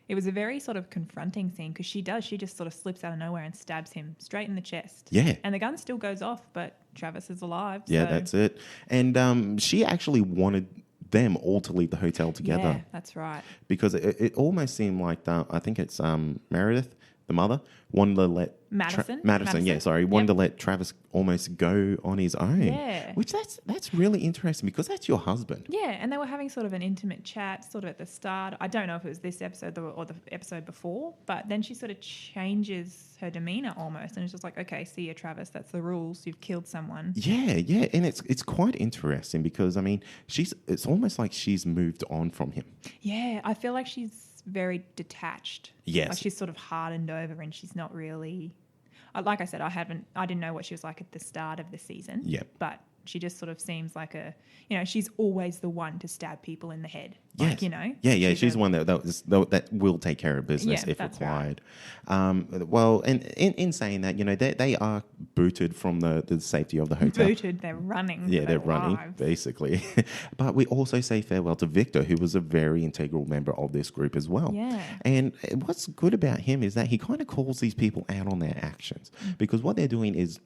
B: it was a very sort of confronting scene because she just sort of slips out of nowhere and stabs him straight in the chest.
A: Yeah.
B: And the gun still goes off, but Travis is alive.
A: Yeah,
B: so.
A: that's it. And she actually wanted them all to leave the hotel together.
B: Yeah, that's right.
A: Because it almost seemed like I think it's Meredith, the mother, wanted to let
B: Madison.
A: Yeah, sorry, wanted to let Travis almost go on his own.
B: Yeah.
A: Which that's really interesting because that's your husband.
B: Yeah, and they were having sort of an intimate chat sort of at the start. I don't know if it was this episode or the episode before, but then she sort of changes her demeanour almost, and it's just like, okay, see you, Travis, that's the rules. You've killed someone.
A: Yeah, and it's quite interesting because I mean, it's almost like she's moved on from him.
B: Yeah, I feel like she's very detached.
A: Yes.
B: Like she's sort of hardened over and she's not really... Like I said, I didn't know what she was like at the start of the season.
A: Yeah.
B: But she just sort of seems like she's always the one to stab people in the head.
A: Yes.
B: Like, you know?
A: Yeah, she's one that will take care of business if required. Right. Well, and in saying that, they are booted from the safety of the hotel.
B: Booted, they're running.
A: Yeah, they're running, basically. But we also say farewell to Victor, who was a very integral member of this group as well.
B: Yeah.
A: And what's good about him is that he kind of calls these people out on their actions because what they're doing is,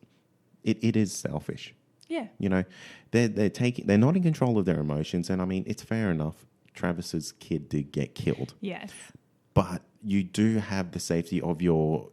A: it is selfish.
B: Yeah.
A: They're not in control of their emotions. And I mean, it's fair enough. Travis's kid did get killed.
B: Yes.
A: But you do have the safety of the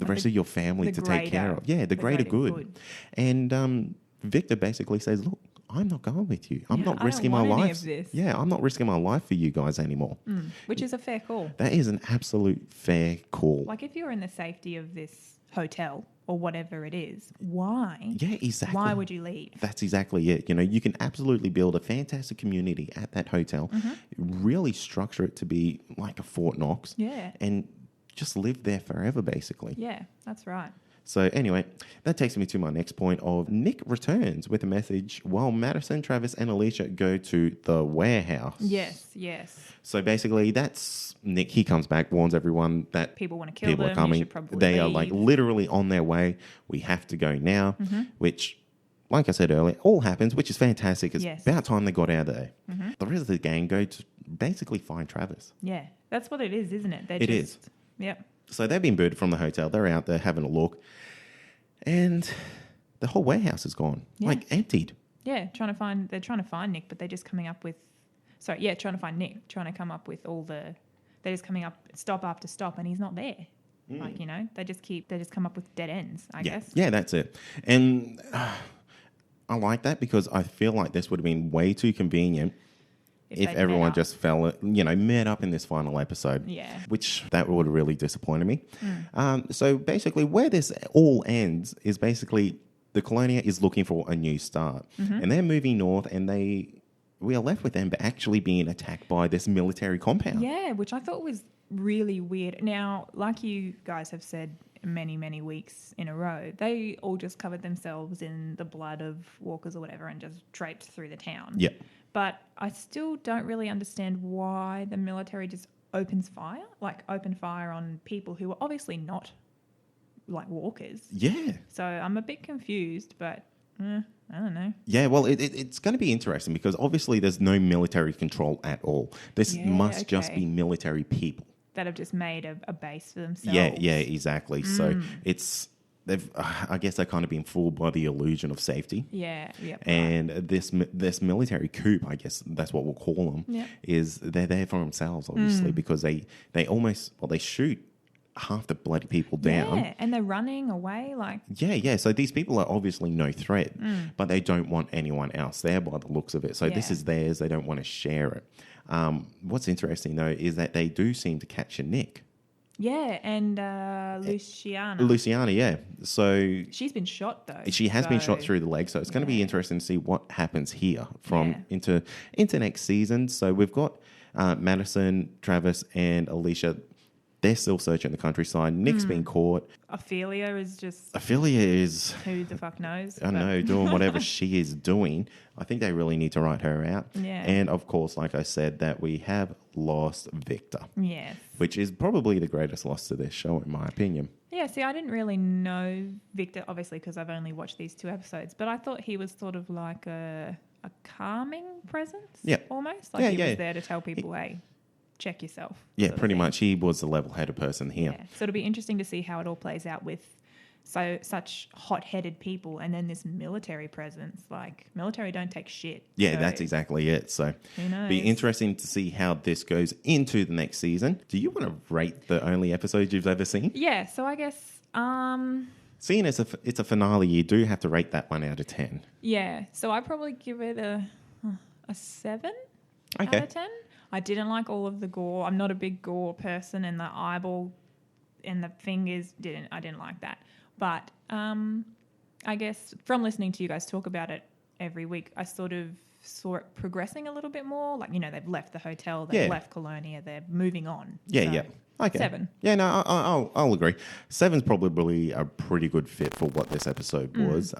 A: rest of your family to take care of. Yeah, the greater good. And Victor basically says, look, I'm not going with you. I'm not risking my life. Yeah, I'm not risking my life for you guys anymore.
B: Which is a fair call.
A: That is an absolute fair call.
B: Like if you're in the safety of this hotel or whatever it is, why?
A: Yeah, exactly.
B: Why would you leave?
A: That's exactly it. You can absolutely build a fantastic community at that hotel, really structure it to be like a Fort Knox, and just live there forever, basically.
B: Yeah, that's right.
A: So anyway, that takes me to my next point of Nick returns with a message while Madison, Travis, and Alicia go to the warehouse.
B: Yes.
A: So basically, that's Nick. He comes back, warns everyone that
B: people want to kill
A: people
B: them.
A: are coming.
B: You should probably
A: they
B: leave.
A: are like literally on their way. We have to go now, which, like I said earlier, all happens, which is fantastic. It's about time they got out of there. The rest of the gang go to basically find Travis.
B: Yeah, that's what it is, isn't it?
A: It is.
B: Yep.
A: So they've been booted from the hotel. They're out there having a look. And the whole warehouse is gone, like emptied.
B: Yeah, they're trying to find Nick, but they're just coming up with... trying to find Nick, trying to come up with all the... They're just coming up stop after stop and he's not there. Like, they just come up with dead ends, I guess.
A: Yeah, that's it. And I like that because I feel like this would have been way too convenient if everyone just met up in this final episode. Yeah. Which that would have really disappointed me. So basically where this all ends is basically the Colonia is looking for a new start. And they're moving north and we are left with them actually being attacked by this military compound.
B: Yeah, which I thought was really weird. Now, like you guys have said many, many weeks in a row, they all just covered themselves in the blood of walkers or whatever and just traipsed through the town.
A: Yeah.
B: But I still don't really understand why the military just open fire on people who are obviously not like walkers.
A: Yeah.
B: So I'm a bit confused, but I don't know.
A: Yeah, well, it's going to be interesting because obviously there's no military control at all. This must just be military people
B: that have just made a base for themselves.
A: Yeah, exactly. So I guess they're kind of being fooled by the illusion of safety.
B: Yeah.
A: And this military coup, I guess that's what we'll call them, is they're there for themselves, obviously, because they shoot half the bloody people down.
B: Yeah, and they're running away like...
A: Yeah. So these people are obviously no threat, but they don't want anyone else there by the looks of it. So this is theirs. They don't want to share it. What's interesting, though, is that they do seem to capture Nick.
B: Yeah, and Luciana.
A: Luciana, yeah. So
B: she's been shot, though.
A: She has been shot through the leg, so it's going to be interesting to see what happens here into next season. So we've got Madison, Travis, and Alicia. They're still searching the countryside. Nick's been caught.
B: Ophelia is...
A: Who
B: the fuck knows?
A: I know, doing whatever she is doing. I think they really need to write her out.
B: Yeah.
A: And, of course, like I said, that we have lost Victor.
B: Yes.
A: Which is probably the greatest loss to this show, in my opinion.
B: Yeah, see, I didn't really know Victor, obviously, because I've only watched these 2 episodes, but I thought he was sort of like a calming presence. Yeah. Almost. Like he was there to tell people, hey... check yourself.
A: Yeah, pretty much. He was the level-headed person here.
B: Yeah. So it'll be interesting to see how it all plays out with such hot-headed people, and then this military presence. Like, military don't take shit.
A: Yeah,
B: So,
A: that's exactly it. So
B: who knows?
A: be interesting to see how this goes into the next season. Do you want to rate the only episode you've ever seen?
B: Yeah, so I guess...
A: Seeing as it's a finale, you do have to rate that 1 out of 10.
B: Yeah, so I probably give it a 7 out
A: Okay.
B: of 10. I didn't like all of the gore. I'm not a big gore person, and the eyeball and the fingers I didn't like that. But I guess from listening to you guys talk about it every week, I sort of saw it progressing a little bit more. Like, they've left the hotel, they've left Colonia, they're moving on.
A: Yeah,
B: So,
A: yeah. Okay.
B: 7.
A: Yeah, no, I'll agree. 7's probably a pretty good fit for what this episode was.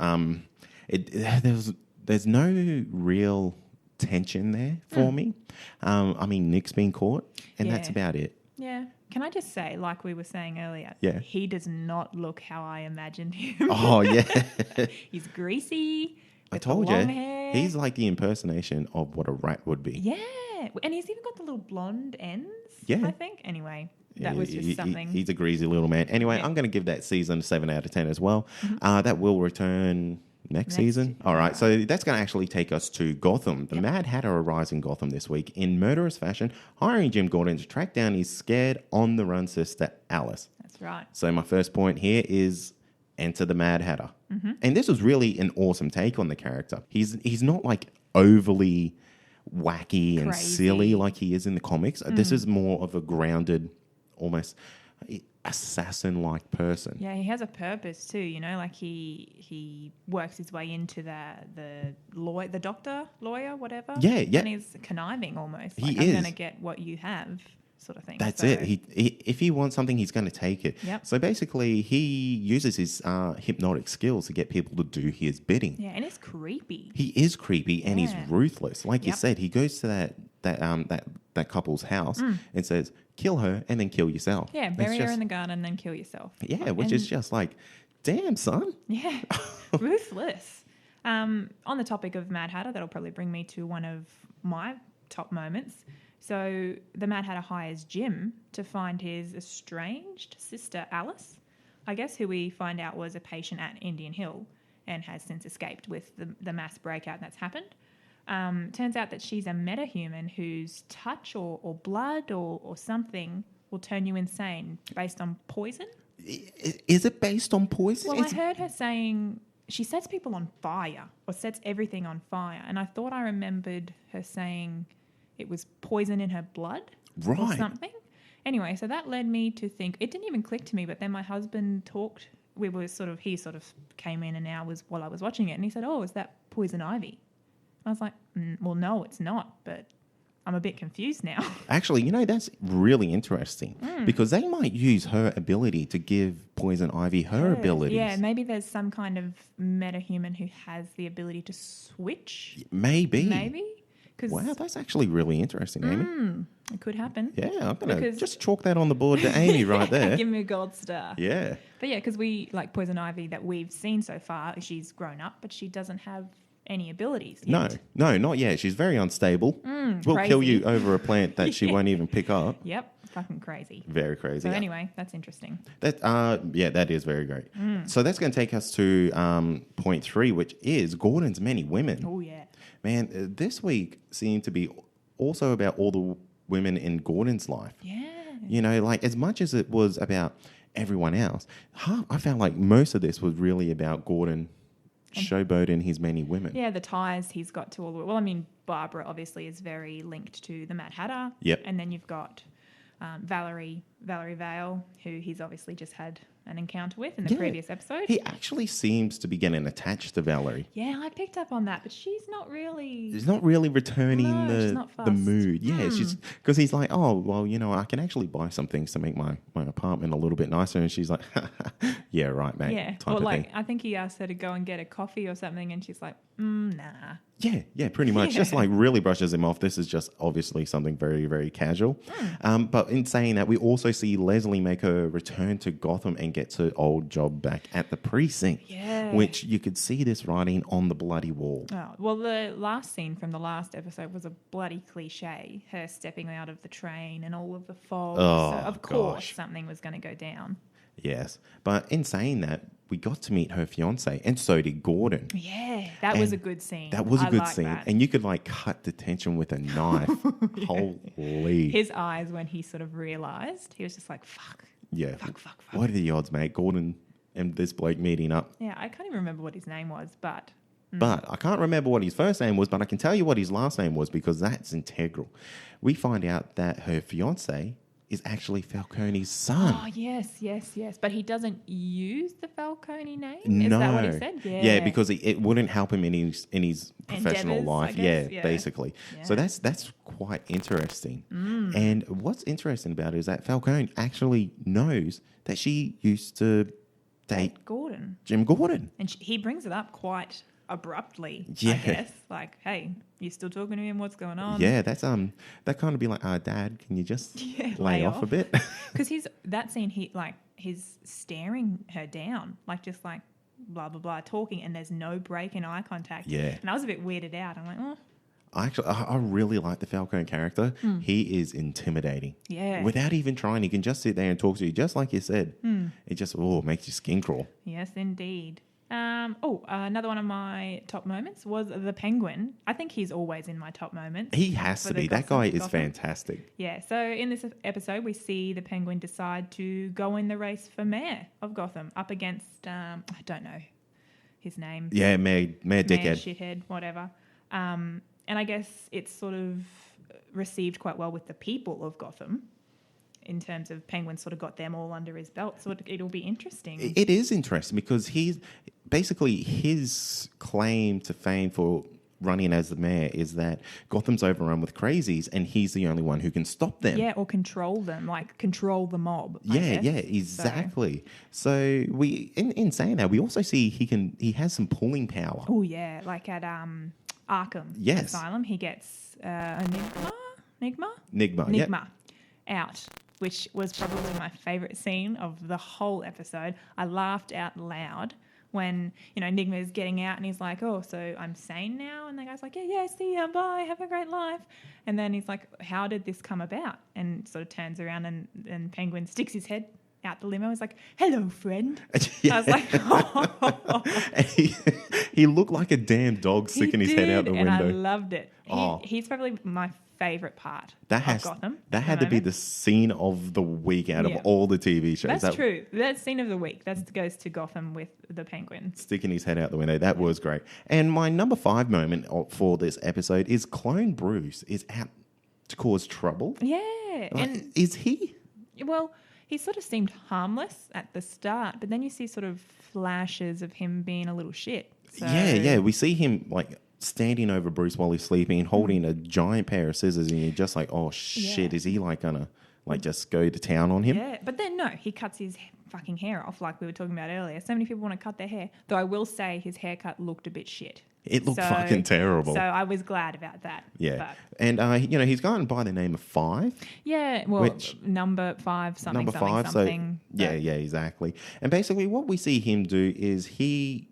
A: There's no real tension there for me. I mean, Nick's been caught, and that's
B: Yeah.
A: about it.
B: Yeah. Can I just say, like we were saying earlier,
A: Yeah.
B: he does not look how I imagined him.
A: Oh, yeah.
B: He's greasy.
A: I
B: with the
A: told you.
B: long hair.
A: He's like the impersonation of what a rat would be.
B: Yeah. And he's even got the little blonde ends,
A: Yeah.
B: I think. Anyway, that was just something.
A: He's a greasy little man. Anyway,
B: Yeah.
A: I'm going to give that season a 7 out of 10 as well. That will return next season. All right, so that's going to actually take us to Gotham. The Mad Hatter arrives in Gotham this week in murderous fashion, hiring Jim Gordon to track down his scared, on-the-run sister, Alice.
B: That's right.
A: So my first point here is enter the Mad Hatter. And this was really an awesome take on the character. He's not like overly wacky and
B: Crazy.
A: silly like he is in the comics. This is more of a grounded, almost assassin-like person.
B: Yeah, he has a purpose too, like he works his way into the lawyer, whatever.
A: Yeah, yeah.
B: And he's conniving almost.
A: He
B: Like, I'm
A: is.
B: going to get what you have, sort of thing.
A: That's
B: So,
A: it. He if he wants something, he's going to take it.
B: Yep.
A: So basically, he uses his hypnotic skills to get people to do his bidding.
B: Yeah, and it's creepy.
A: He is creepy and he's
B: Yeah.
A: ruthless. Like you
B: Yep.
A: said, he goes to that couple's house and says, "Kill her and then kill yourself."
B: Yeah,
A: It's
B: bury her
A: just-
B: in the garden and then kill yourself.
A: Yeah, which is just like, damn, son.
B: Yeah, ruthless. On the topic of Mad Hatter, that'll probably bring me to one of my top moments. So the Mad Hatter hires Jim to find his estranged sister Alice, I guess, who we find out was a patient at Indian Hill and has since escaped with the mass breakout that's happened. Turns out that she's a metahuman whose touch or blood or something will turn you insane based on poison.
A: Is it based on poison?
B: Well, I heard her saying she sets people on fire or sets everything on fire. And I thought I remembered her saying it was poison in her blood or
A: Right.
B: something. Anyway, so that led me to think, it didn't even click to me, but then my husband talked, he sort of came in and out while I was watching it, and he said, "Oh, is that poison ivy?" I was like, well, no, it's not, but I'm a bit confused now.
A: Actually, that's really interesting because they might use her ability to give Poison Ivy her abilities.
B: Yeah, maybe there's some kind of metahuman who has the ability to switch.
A: Maybe.
B: Cause
A: Wow, that's actually really interesting, Amy.
B: it could happen.
A: Yeah, I'm going to
B: Because-
A: just chalk that on the board to Amy right there.
B: Give me a gold star.
A: Yeah.
B: But yeah, because we, like Poison Ivy that we've seen so far, she's grown up, but she doesn't have any abilities yet.
A: No, not yet. She's very unstable. Will kill
B: crazy.
A: you over a plant that she
B: Yeah.
A: won't even pick up.
B: Yep, fucking crazy.
A: Very crazy.
B: So anyway, that's interesting.
A: That is very great. So that's going to take us to point 3, which is Gordon's many women.
B: Oh yeah.
A: Man, this week seemed to be also about all the women in Gordon's life.
B: Yeah.
A: Like as much as it was about everyone else, I found like most of this was really about Gordon showboating his many women.
B: Yeah, the ties he's got to all the... Well, I mean, Barbara obviously is very linked to the Mad Hatter.
A: Yep.
B: And then you've got Valerie Vale, who he's obviously just had an encounter with in the
A: Yeah.
B: previous episode.
A: He actually seems to be getting attached to Valerie.
B: Yeah, I picked up on that, but she's not really...
A: He's not really returning
B: No, she's not
A: the
B: fussed.
A: mood. Yeah, she's because he's like, oh, well, I can actually buy some things to make my apartment a little bit nicer. And she's like, yeah, right, mate.
B: Yeah,
A: type
B: or
A: of
B: like
A: thing.
B: I think he asked her to go and get a coffee or something, and she's like, nah.
A: Yeah, pretty much. Just like really brushes him off. This is just obviously something very, very casual. But in saying that, we also see Leslie make her return to Gotham and gets her old job back at the precinct.
B: Yeah.
A: Which you could see this writing on the bloody wall.
B: Oh, well, the last scene from the last episode was a bloody cliche. Her stepping out of the train and all of the fog.
A: Oh,
B: so of course
A: gosh.
B: something was going to go down.
A: Yes. But in saying that, we got to meet her fiance, and so did Gordon.
B: Yeah, that was a good scene.
A: That was a good
B: like
A: scene.
B: that.
A: And you could like cut the tension with a knife. Holy.
B: His eyes when he sort of realised, he was just like, fuck.
A: Yeah.
B: Fuck.
A: What are the odds, mate? Gordon and this bloke meeting up.
B: Yeah, I can't even remember what his name was, but...
A: But I can't remember what his first name was, but I can tell you what his last name was because that's integral. We find out that her fiance is actually Falcone's son.
B: Oh, yes. But he doesn't use the Falcone name? Is that what he said?
A: Yeah, because it wouldn't help him in his professional
B: Endeavours,
A: life.
B: I guess. Yeah,
A: Basically.
B: Yeah.
A: So that's quite interesting. And what's interesting about it is that Falcone actually knows that she used to date
B: Gordon.
A: Jim Gordon.
B: And he brings it up quite abruptly,
A: Yeah.
B: I guess. Like, hey, you still talking to him? What's going on?
A: Yeah, that's that kind of be like, Dad, can you just lay off a bit?
B: Because that scene, he's staring her down, like just like blah blah blah, talking, and there's no break in eye contact.
A: Yeah.
B: And I was a bit weirded out. I'm like, oh,
A: I really like the Falcone character. He is intimidating.
B: Yeah.
A: Without even trying, he can just sit there and talk to you, just like you said. It just makes your skin crawl.
B: yes, indeed. Another one of my top moments was the Penguin. I think he's always in my top moments.
A: He has to be. That guy is fantastic.
B: Yeah, so in this episode, we see the Penguin decide to go in the race for mayor of Gotham up against, I don't know his name.
A: Yeah, Mayor
B: Mayor
A: Dickhead.
B: shithead, whatever. And I guess it's sort of received quite well with the people of Gotham in terms of Penguin sort of got them all under his belt. So it'll be interesting.
A: It is interesting because he's basically his claim to fame for running as the mayor is that Gotham's overrun with crazies and he's the only one who can stop them.
B: Yeah, or control them, like control the mob.
A: Yeah, exactly. So we, in saying that, we also see he has some pulling power.
B: Oh yeah, like at Arkham Asylum, he gets Enigma out, which was probably my favourite scene of the whole episode. I laughed out loud when, Enigma is getting out and he's like, oh, so I'm sane now? And the guy's like, yeah, see ya, bye, have a great life. And then he's like, how did this come about? And sort of turns around and Penguin sticks his head out the limo. He's like, hello, friend. I was like, oh.
A: He looked like a damn dog sticking his head out the window.
B: And I loved it. He's probably my favourite part of Gotham.
A: That had to be the scene of the week out of all the TV shows.
B: That's true. That scene of the week. That goes to Gotham with the Penguin.
A: Sticking his head out the window. That was great. And my number 5 moment for this episode is Clone Bruce is out to cause trouble.
B: Yeah.
A: And is he?
B: Well, he sort of seemed harmless at the start, but then you see sort of flashes of him being a little shit. So...
A: Yeah. We see him like standing over Bruce while he's sleeping, holding a giant pair of scissors, and you're just like, oh shit, is he like gonna like just go to town on him?
B: Yeah, but then no, he cuts his fucking hair off like we were talking about earlier. So many people want to cut their hair, though I will say his haircut looked a bit shit.
A: It looked fucking terrible.
B: So I was glad about that.
A: Yeah.
B: But,
A: and, he's gone by the name of 5.
B: Yeah, well, number 5, something.
A: So, yeah, exactly. And basically what we see him do is he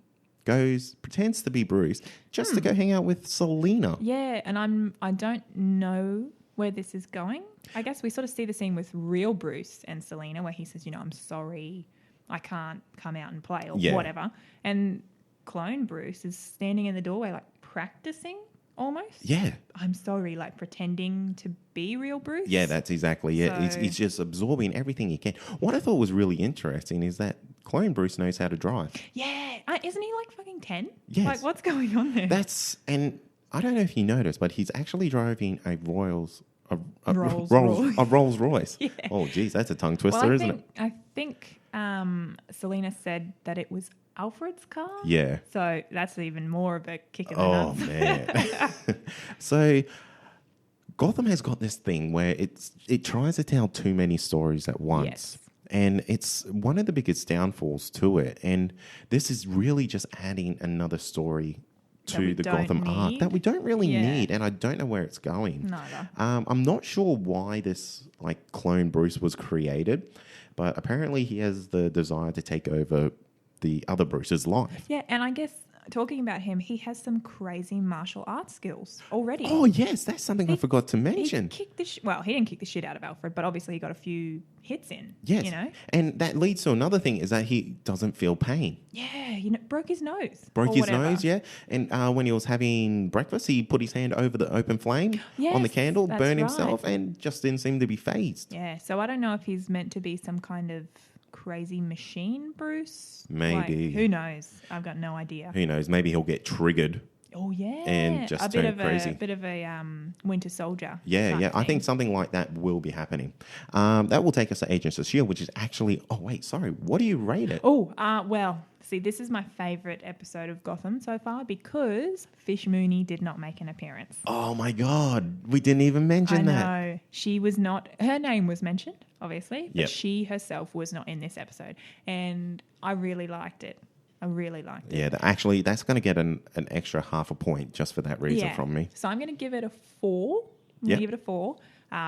A: pretends to be Bruce just to go hang out with Selena.
B: Yeah, and I don't know where this is going. I guess we sort of see the scene with real Bruce and Selena where he says, I'm sorry, I can't come out and play or whatever. And clone Bruce is standing in the doorway like practicing almost.
A: Yeah.
B: I'm sorry, like pretending to be real Bruce.
A: Yeah, that's exactly it.
B: So...
A: He's just absorbing everything he can. What I thought was really interesting is that clone Bruce knows how to drive.
B: Yeah. Isn't he like fucking 10?
A: Yes.
B: Like what's going on there?
A: And I don't know if you noticed, but he's actually driving a Rolls Royce.
B: Yeah.
A: Oh, geez, that's a tongue twister, isn't it?
B: I think Selena said that it was Alfred's car.
A: Yeah.
B: So that's even more of a kick in the nuts.
A: Oh, man. So Gotham has got this thing where it tries to tell too many stories at once.
B: Yes.
A: And it's one of the biggest downfalls to it. And this is really just adding another story to the Gotham arc that we don't really need, and I don't know where it's going.
B: Neither.
A: I'm not sure why this clone Bruce was created, but apparently he has the desire to take over the other Bruce's life.
B: Yeah, and I guess talking about him, he has some crazy martial arts skills already.
A: Oh, yes, that's something I forgot to
B: He
A: mention.
B: kicked the he didn't kick the shit out of Alfred, but obviously he got a few hits in.
A: Yes.
B: You know?
A: And that leads to another thing is that he doesn't feel pain.
B: Yeah, broke his nose.
A: Broke
B: or
A: his
B: whatever.
A: nose, yeah. And when he was having breakfast, he put his hand over the open flame on the
B: Yes,
A: candle,
B: that's
A: burned
B: right.
A: himself, and just didn't seem to be phased.
B: Yeah, so I don't know if he's meant to be some kind of crazy machine, Bruce.
A: Maybe.
B: Like, who knows? I've got no idea.
A: Who knows? Maybe he'll get triggered.
B: Oh yeah,
A: And just
B: a bit
A: turn
B: of
A: crazy.
B: a bit of a Winter Soldier.
A: Yeah,
B: type
A: yeah. I
B: thing.
A: think something like that will be happening. That will take us to Agents of S.H.I.E.L.D., which is actually... Oh, wait, sorry. What do you rate it?
B: Oh, well, see, this is my favourite episode of Gotham so far because Fish Mooney did not make an appearance.
A: Oh, my God. We didn't even mention
B: I
A: that.
B: know. She was not... Her name was mentioned, obviously, but
A: Yep.
B: she herself was not in this episode. And I really liked it. I really liked it.
A: Yeah, that's going to get an extra half a point just for that reason from me.
B: So I'm going to give it a 4. I'm going
A: Yep.
B: to give it a 4.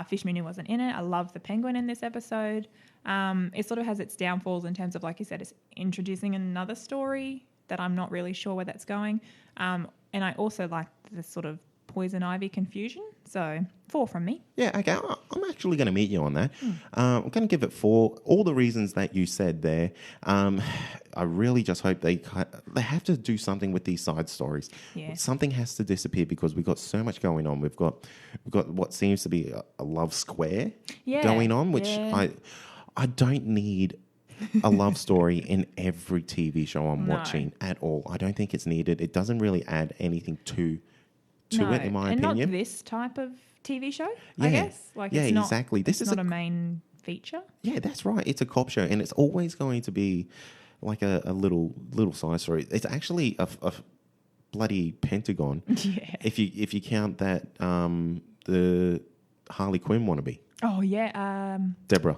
B: Fish Mooney wasn't in it. I love the penguin in this episode. It sort of has its downfalls in terms of, like you said, it's introducing another story that I'm not really sure where that's going. And I also like the sort of poison ivy confusion. So 4 from me.
A: Yeah, okay. I'm actually going to meet you on that. I'm going to give it 4. All the reasons that you said there. I really just hope they have to do something with these side stories.
B: Yeah.
A: Something has to disappear because we've got so much going on. We've got what seems to be a love square going on, which I don't need a love story in every TV show I'm watching at all. I don't think it's needed. It doesn't really add anything to it, in my opinion.
B: And not this type of TV show,
A: Yeah.
B: I guess. Like,
A: Yeah,
B: it's not,
A: exactly. This
B: it's
A: is
B: not a main feature.
A: Yeah, that's right. It's a cop show, and it's always going to be like a little side story. It's actually a bloody Pentagon.
B: Yeah.
A: If you count that the Harley Quinn wannabe.
B: Oh, yeah.
A: Deborah.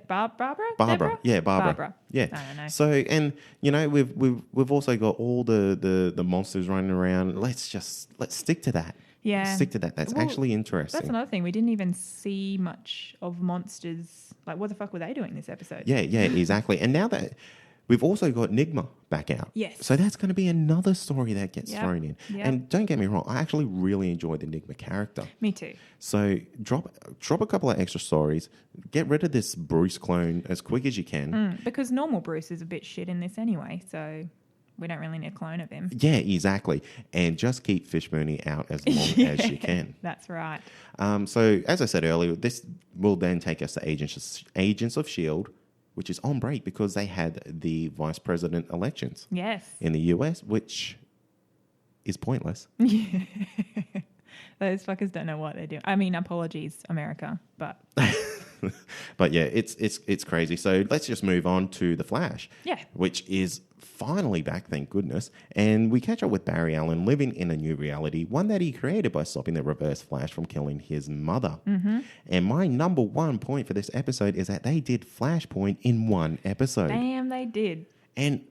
B: Barbara?
A: Barbara. Yeah, Barbara.
B: Barbara.
A: Yeah.
B: I don't know.
A: So, and we've also got all the monsters running around. Let's stick to that.
B: Yeah.
A: Stick to that. That's actually interesting.
B: That's another thing. We didn't even see much of monsters. Like, what the fuck were they doing this episode?
A: Yeah, exactly. And now that we've also got Nigma back out.
B: Yes.
A: So that's going to be another story that gets thrown in.
B: Yep.
A: And don't get me wrong, I actually really enjoyed the Nigma character.
B: Me too.
A: So drop a couple of extra stories. Get rid of this Bruce clone as quick as you can.
B: Because normal Bruce is a bit shit in this anyway, so we don't really need a clone of him.
A: Yeah, exactly. And just keep Fish Mooney out as long as you can.
B: That's right.
A: So as I said earlier, this will then take us to Agents of S.H.I.E.L.D., which is on break because they had the vice president elections
B: Yes.
A: in the US, which is pointless.
B: Those fuckers don't know what they're doing. I mean, apologies, America, but...
A: But yeah, it's crazy. So let's just move on to The Flash.
B: Yeah.
A: Which is finally back, thank goodness. And we catch up with Barry Allen living in a new reality, one that he created by stopping the Reverse Flash from killing his mother. Mm-hmm. And my number 1 point for this episode is that they did Flashpoint in one episode.
B: Damn, they did.
A: And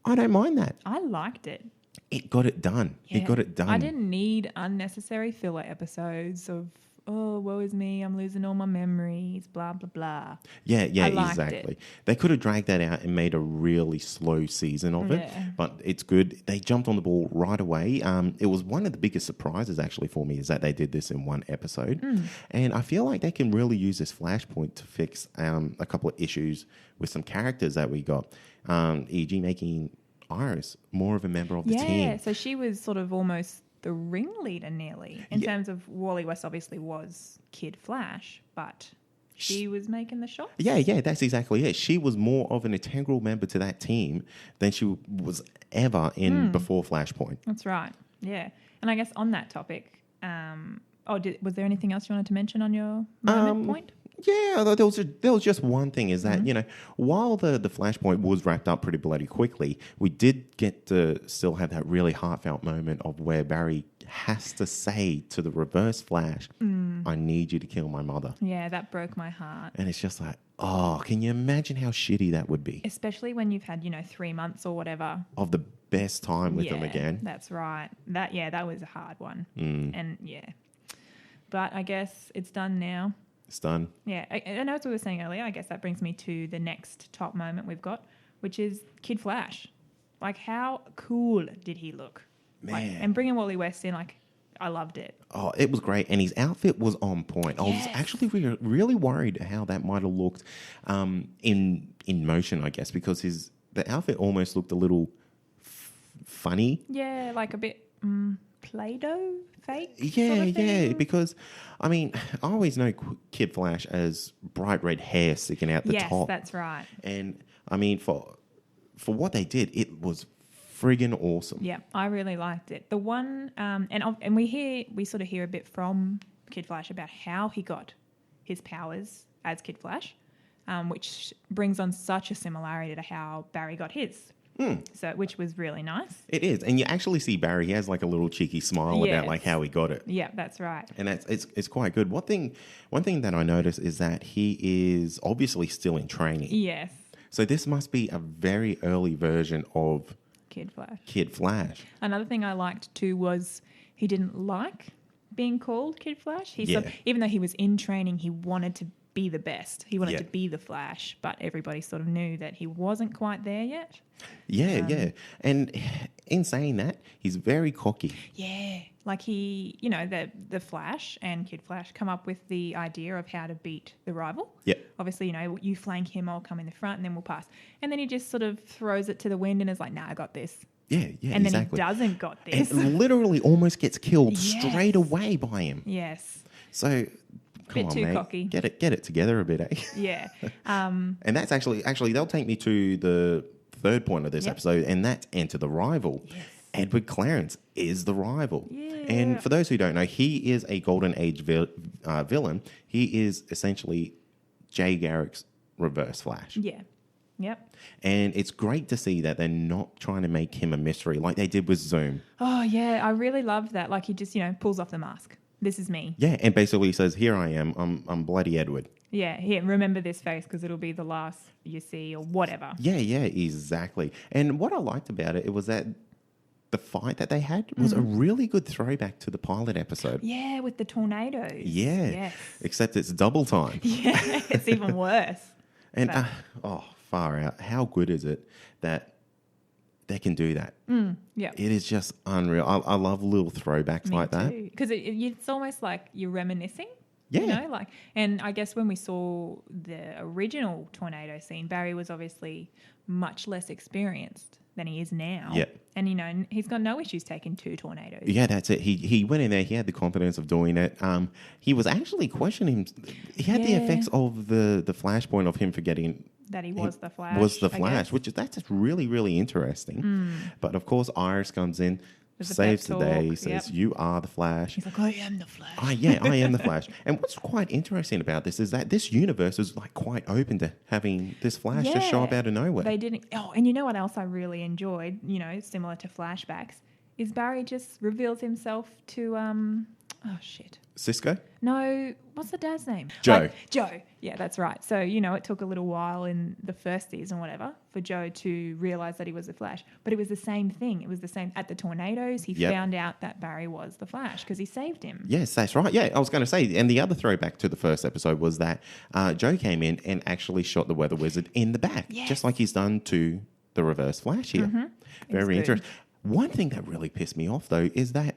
A: I don't mind that.
B: I liked it.
A: It got it done.
B: Yeah.
A: It got it done.
B: I didn't need unnecessary filler episodes of, oh, woe is me, I'm losing all my memories, blah, blah, blah.
A: Yeah,
B: I liked
A: exactly.
B: it.
A: They could have dragged that out and made a really slow season of it,
B: Yeah.
A: but it's good. They jumped on the ball right away. It was one of the biggest surprises actually for me is that they did this in one episode. And I feel like they can really use this Flashpoint to fix a couple of issues with some characters that we got, e.g. making Iris more of a member of the team.
B: Yeah, so she was sort of almost the ringleader nearly in terms of Wally West obviously was Kid Flash, but she was making the shots.
A: Yeah, that's exactly it. She was more of an integral member to that team than she was ever in before Flashpoint.
B: That's right. Yeah. And I guess on that topic, was there anything else you wanted to mention on your moment point?
A: Yeah, there was just one thing is that, while the Flashpoint was wrapped up pretty bloody quickly, we did get to still have that really heartfelt moment of where Barry has to say to the Reverse Flash, I need you to kill my mother.
B: Yeah, that broke my heart.
A: And it's just like, oh, can you imagine how shitty that would be?
B: Especially when you've had, 3 months or whatever.
A: Of the best time with them again.
B: That's right. That was a hard one. And yeah. But I guess it's done now.
A: It's done.
B: Yeah, and as we were saying earlier, I guess that brings me to the next top moment we've got, which is Kid Flash. Like, how cool did he look? Like,
A: Man.
B: and bringing Wally West in, like, I loved it.
A: Oh, it was great. And his outfit was on point. I was
B: Yes.
A: actually really worried how that might have looked in motion, I guess, because the outfit almost looked a little funny.
B: Yeah, like a bit Play-Doh fake.
A: Yeah,
B: sort of thing.
A: yeah. Because, I mean, I always know Kid Flash as bright red hair sticking out the
B: Yes,
A: top.
B: that's right.
A: And, I mean, for what they did, it was friggin' awesome.
B: Yeah, I really liked it. The one, and we sort of hear a bit from Kid Flash about how he got his powers as Kid Flash, which brings on such a similarity to how Barry got his. So, which was really nice.
A: It is, and you actually see Barry. He has like a little cheeky smile about
B: Yes.
A: like how he got it.
B: Yeah, that's right.
A: And it's quite good. One thing that I noticed is that he is obviously still in training.
B: Yes,
A: So this must be a very early version of
B: Kid Flash.
A: Kid Flash.
B: Another thing I liked too was he didn't like being called Kid Flash. He
A: Yeah.
B: even though he was in training, he wanted to be the best. He wanted
A: Yeah.
B: to be the Flash, but everybody sort of knew that he wasn't quite there yet.
A: Yeah, yeah. And in saying that, he's very cocky.
B: Yeah, like he, you know, the Flash and Kid Flash come up with the idea of how to beat the rival.
A: Yeah.
B: Obviously, you know, you flank him, I'll come in the front, and then we'll pass. And then he just sort of throws it to the wind and is like, "Nah, I got this."
A: Yeah, yeah,
B: And
A: exactly.
B: then he doesn't got this.
A: And literally almost gets killed
B: Yes.
A: straight away by him.
B: Yes.
A: So, come
B: Bit
A: on,
B: too
A: mate.
B: cocky.
A: Get it together a bit, eh?
B: Yeah.
A: And that's actually they'll take me to the third point of this
B: Yep.
A: episode, and that's Enter the Rival.
B: Yes.
A: Edward Clarence is the rival.
B: Yeah.
A: And for those who don't know, he is a Golden Age villain. He is essentially Jay Garrick's reverse Flash.
B: Yeah. Yep.
A: And it's great to see that they're not trying to make him a mystery like they did with Zoom.
B: Oh, yeah. I really loved that. Like he just, you know, pulls off the mask. This is me.
A: Yeah, and basically says, "Here I am. I'm bloody Edward."
B: Yeah. Here, remember this face because it'll be the last you see or whatever.
A: Yeah, yeah, exactly. And what I liked about it was that the fight that they had was a really good throwback to the pilot episode.
B: Yeah, with the tornadoes.
A: Yeah.
B: Yes.
A: Except it's double time.
B: Yeah, it's even worse.
A: And
B: But-
A: far out. How good is it that they can do that?
B: Yeah.
A: It is just unreal. I love little throwbacks like that.
B: Because it's almost like you're reminiscing.
A: Yeah.
B: You know, like, and I guess when we saw the original tornado scene, Barry was obviously much less experienced than he is now.
A: Yeah.
B: And, you know, he's got no issues taking 2 tornadoes.
A: Yeah, that's it. He went in there. He had the confidence of doing it. He was actually questioning. He had the
B: Yeah.
A: effects of the flashpoint of him forgetting
B: That he was the Flash.
A: was the
B: I
A: Flash,
B: guess.
A: which that's just really, really interesting. But of course, Iris comes in,
B: There's a
A: saves
B: pep
A: the day,
B: talk,
A: says,
B: yep.
A: "You are the Flash."
B: He's like, I am the Flash.
A: I am the Flash. And what's quite interesting about this is that this universe is like quite open to having this Flash just show up out of nowhere.
B: They didn't. Oh, and you know what else I really enjoyed, you know, similar to flashbacks, is Barry just reveals himself to, oh, shit.
A: Cisco?
B: No, what's the dad's name?
A: Joe.
B: Joe. Yeah, that's right. So, you know, it took a little while in the first season, whatever, for Joe to realise that he was the Flash. But it was the same thing. It was the same at the tornadoes. He
A: Yep.
B: found out that Barry was the Flash because he saved him.
A: Yes, that's right. Yeah, I was going to say, and the other throwback to the first episode was that Joe came in and actually shot the Weather Wizard in the back,
B: Yes.
A: just like he's done to the Reverse Flash here. Very
B: good.
A: interesting. One thing that really pissed me off, though, is that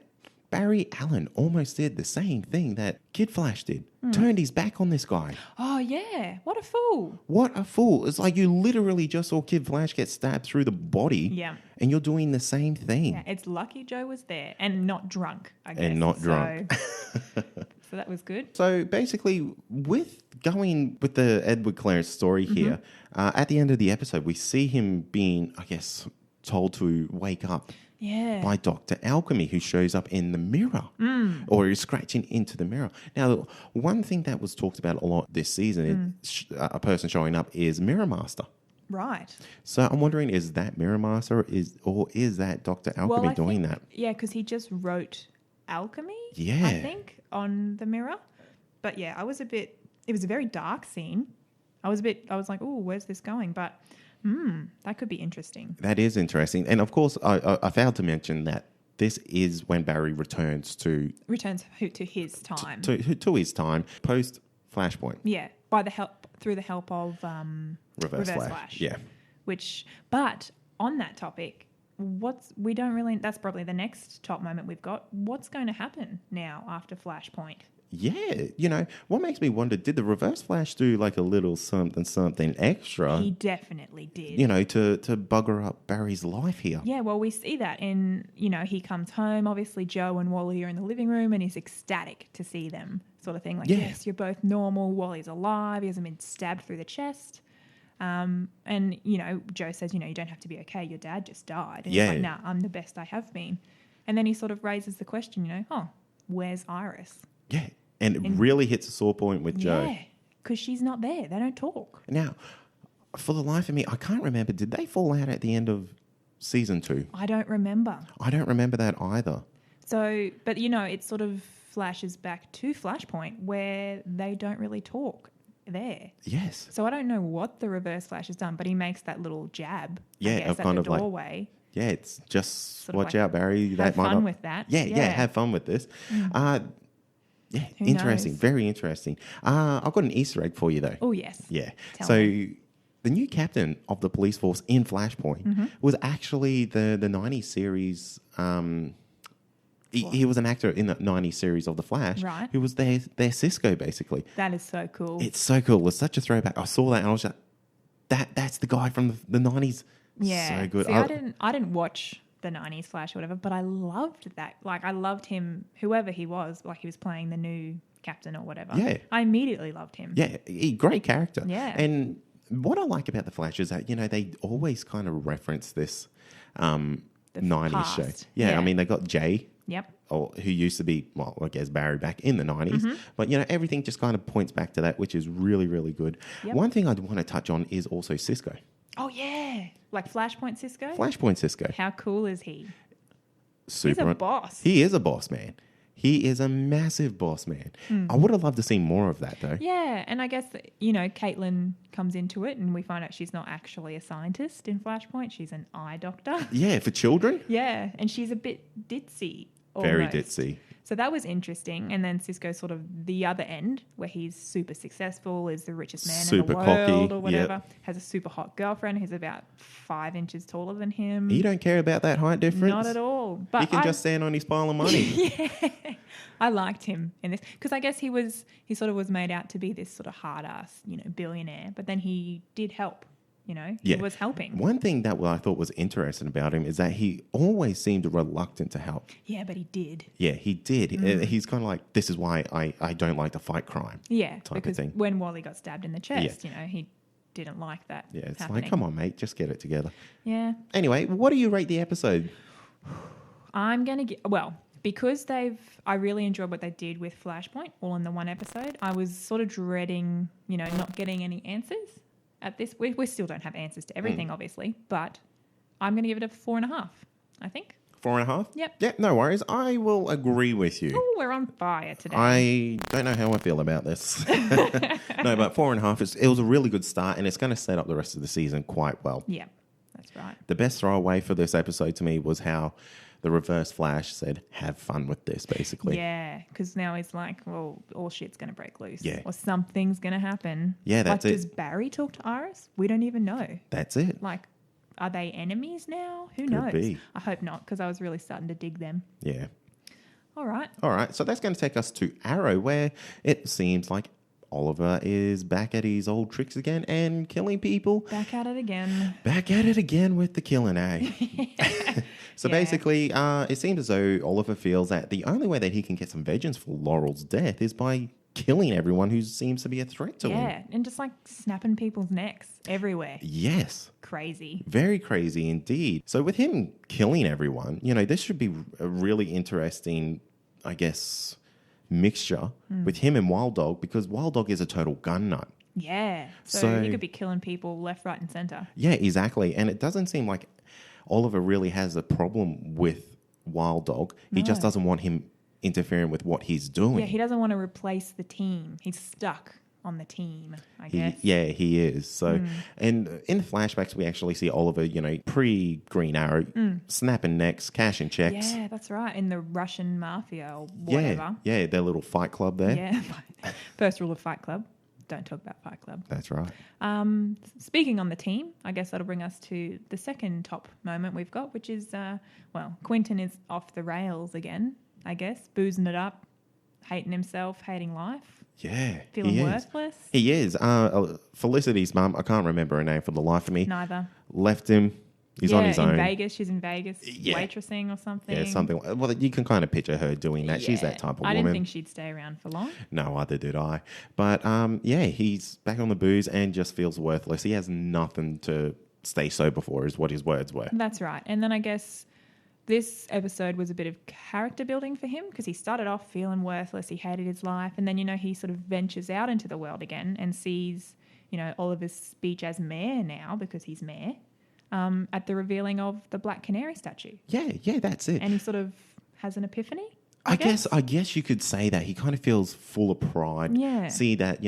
A: Barry Allen almost did the same thing that Kid Flash did. Turned his back on this guy.
B: Oh, yeah. What a fool.
A: What a fool. It's like you literally just saw Kid Flash get stabbed through the body.
B: Yeah.
A: And you're doing the same thing.
B: Yeah, it's lucky Joe was there and not drunk, I guess.
A: And not drunk.
B: So that was good.
A: So basically, with going with the Edward Clarence story here, at the end of the episode, we see him being, I guess, told to wake up
B: Yeah.
A: by Dr. Alchemy, who shows up in the mirror or is scratching into the mirror. Now, one thing that was talked about a lot this season, a person showing up, is Mirror Master.
B: Right.
A: So I'm wondering, is that Mirror Master or is that Dr. Alchemy
B: I
A: doing
B: think-
A: that?
B: Yeah, because he just wrote alchemy,
A: Yeah.
B: I think, on the mirror. But yeah, it was a very dark scene. I was like, oh, where's this going? But that could be interesting.
A: That is interesting. And of course, I failed to mention that this is when Barry returns to
B: his time.
A: to his time post Flashpoint.
B: Yeah, through the help of
A: Reverse Flash. Yeah.
B: But on that topic, we don't really, that's probably the next top moment we've got. What's going to happen now after Flashpoint?
A: Yeah, what makes me wonder, did the Reverse Flash do like a little something extra,
B: He definitely did.
A: to bugger up Barry's life here?
B: Yeah, well, we see that in, he comes home. Obviously, Joe and Wally are in the living room and he's ecstatic to see them, sort of thing. Like,
A: Yeah.
B: yes, you're both normal. Wally's alive. He hasn't been stabbed through the chest. And, Joe says, you don't have to be okay. Your dad just died. And
A: Yeah.
B: he's like, nah, I'm the best I have been. And then he sort of raises the question, where's Iris?
A: Yeah, and it really hits a sore point with Joe.
B: Yeah, because she's not there. They don't talk.
A: Now, for the life of me, I can't remember. Did they fall out at the end of season 2?
B: I don't remember.
A: I don't remember that either.
B: So, but it sort of flashes back to Flashpoint where they don't really talk there.
A: Yes.
B: So I don't know what the Reverse Flash has done, but he makes that little jab.
A: Yeah,
B: I guess,
A: of
B: at
A: kind
B: the
A: of like-
B: doorway.
A: Yeah, it's just
B: Sort of
A: watch
B: like,
A: out, Barry.
B: Have
A: That might
B: fun
A: not...
B: with that.
A: Yeah, have fun with this. Yeah,
B: Who
A: interesting.
B: knows?
A: Very interesting. I've got an Easter egg for you, though.
B: Oh, yes.
A: Yeah.
B: Tell
A: So
B: me.
A: the new captain of the police force in Flashpoint was actually the 90s series. He was an actor in the 90s series of The Flash.
B: Right.
A: Who was their Cisco, basically.
B: That is so cool.
A: It's so cool. It's such a throwback. I saw that and I was like, that's the guy from the 90s.
B: Yeah.
A: So good.
B: See, I didn't watch the 90s Flash or whatever, but I loved that. Like, I loved him, whoever he was, like he was playing the new captain or whatever.
A: Yeah.
B: I immediatally loved him.
A: Yeah, great character.
B: Yeah.
A: And what I like about The Flash is that, they always kind of reference this 90s show.
B: past.
A: Yeah,
B: Yeah.
A: I mean, they got Jay,
B: Yep.
A: or who used to be, well, I guess Barry back in the 90s. But, everything just kind of points back to that, which is really, really good.
B: Yep.
A: One thing I'd want to touch on is also Cisco.
B: Oh, yeah. Like Flashpoint Cisco?
A: Flashpoint Cisco.
B: How cool is he?
A: Super.
B: He's a boss.
A: He is a boss man. He is a massive boss man. I would have loved to see more of that, though.
B: Yeah, and I guess, Caitlin comes into it and we find out she's not actually a scientist in Flashpoint. She's an eye doctor.
A: Yeah, for children.
B: Yeah, and she's a bit ditzy.
A: Very
B: almost.
A: ditzy.
B: So that was interesting. And then Cisco's sort of the other end where he's super successful, is the richest man
A: Super
B: in the
A: cocky,
B: world or whatever,
A: yep.
B: has a super hot girlfriend who's about 5 inches taller than him.
A: You don't care about that height difference?
B: Not at all. But
A: He can just stand on his pile of money.
B: I liked him in this because I guess he sort of was made out to be this sort of hard ass, billionaire. But then he did help, he was helping.
A: One thing that I thought was interesting about him is that he always seemed reluctant to help.
B: Yeah, but he did.
A: Yeah, he did. He's kind of like, this is why I don't like to fight crime.
B: Yeah,
A: type of
B: because
A: thing.
B: when Wally got stabbed in the chest, he didn't like that.
A: Yeah, it's
B: happening.
A: like, come on, mate, just get it together.
B: Yeah,
A: Anyway, what do you rate the episode?
B: I'm gonna get because I really enjoyed what they did with Flashpoint all in the one episode. I was sort of dreading, not getting any answers at this. We still don't have answers to everything, obviously, but I'm gonna give it a 4.5. I think.
A: 4.5?
B: Yep.
A: Yeah, no worries. I will agree with you.
B: Oh, we're on fire today.
A: I don't know how I feel about this. No, but 4.5, it was a really good start, and it's going to set up the rest of the season quite well.
B: Yeah, that's right.
A: The best throwaway for this episode to me was how the Reverse Flash said, have fun with this, basically.
B: Yeah, because now he's like, well, all shit's going to break loose.
A: Yeah.
B: Or something's going to happen.
A: Yeah, that's
B: like,
A: it.
B: Does Barry talk to Iris? We don't even know.
A: That's it.
B: Like, are they enemies now? Who
A: Could
B: knows?
A: be.
B: I hope not, because I was really starting to dig them.
A: Yeah.
B: All right.
A: All right, so that's going to take us to Arrow, where it seems like Oliver is back at his old tricks again and killing people.
B: Back at it again.
A: Back at it again with the killing, eh? So
B: Yeah.
A: basically, it seems as though Oliver feels that the only way that he can get some vengeance for Laurel's death is by killing everyone who seems to be a threat to him.
B: Yeah, and just like snapping people's necks everywhere.
A: Yes.
B: Crazy.
A: Very crazy indeed. So with him killing everyone, this should be a really interesting, I guess, mixture with him and Wild Dog, because Wild Dog is a total gun nut.
B: Yeah. So
A: So-
B: he could be killing people left, right, and center.
A: Yeah, exactly. And it doesn't seem like Oliver really has a problem with Wild Dog. He just doesn't want him interfering with what he's doing.
B: Yeah, he doesn't want to replace the team. He's stuck on the team, I guess.
A: He is. So, and in the flashbacks, we actually see Oliver, pre-Green Arrow, snapping necks, cashing checks.
B: Yeah, that's right. In the Russian mafia or whatever.
A: Yeah, their little fight club there.
B: Yeah. First rule of Fight Club. don't talk about Fight Club.
A: That's right.
B: Speaking on the team, I guess that'll bring us to the second top moment we've got, which is, Quentin is off the rails again, I guess, boozing it up, hating himself, hating life.
A: Yeah.
B: Feeling worthless.
A: He is. Felicity's mum, I can't remember her name for the life of me.
B: Neither.
A: Left him. He's on his own.
B: In Vegas. She's in Vegas waitressing or something.
A: Yeah, something. Well, you can kind of picture her doing that. She's that type of woman.
B: I didn't think she'd stay around for long.
A: No, either did I. But, he's back on the booze and just feels worthless. He has nothing to stay sober for, is what his words were.
B: That's right. And then I guess this episode was a bit of character building for him because he started off feeling worthless. He hated his life. And then, he sort of ventures out into the world again and sees, Oliver's speech as mayor now because he's mayor. At the revealing of the Black Canary statue.
A: Yeah, that's it.
B: And he sort of has an epiphany,
A: I guess you could say that. He kind of feels full of pride.
B: Yeah.
A: See that,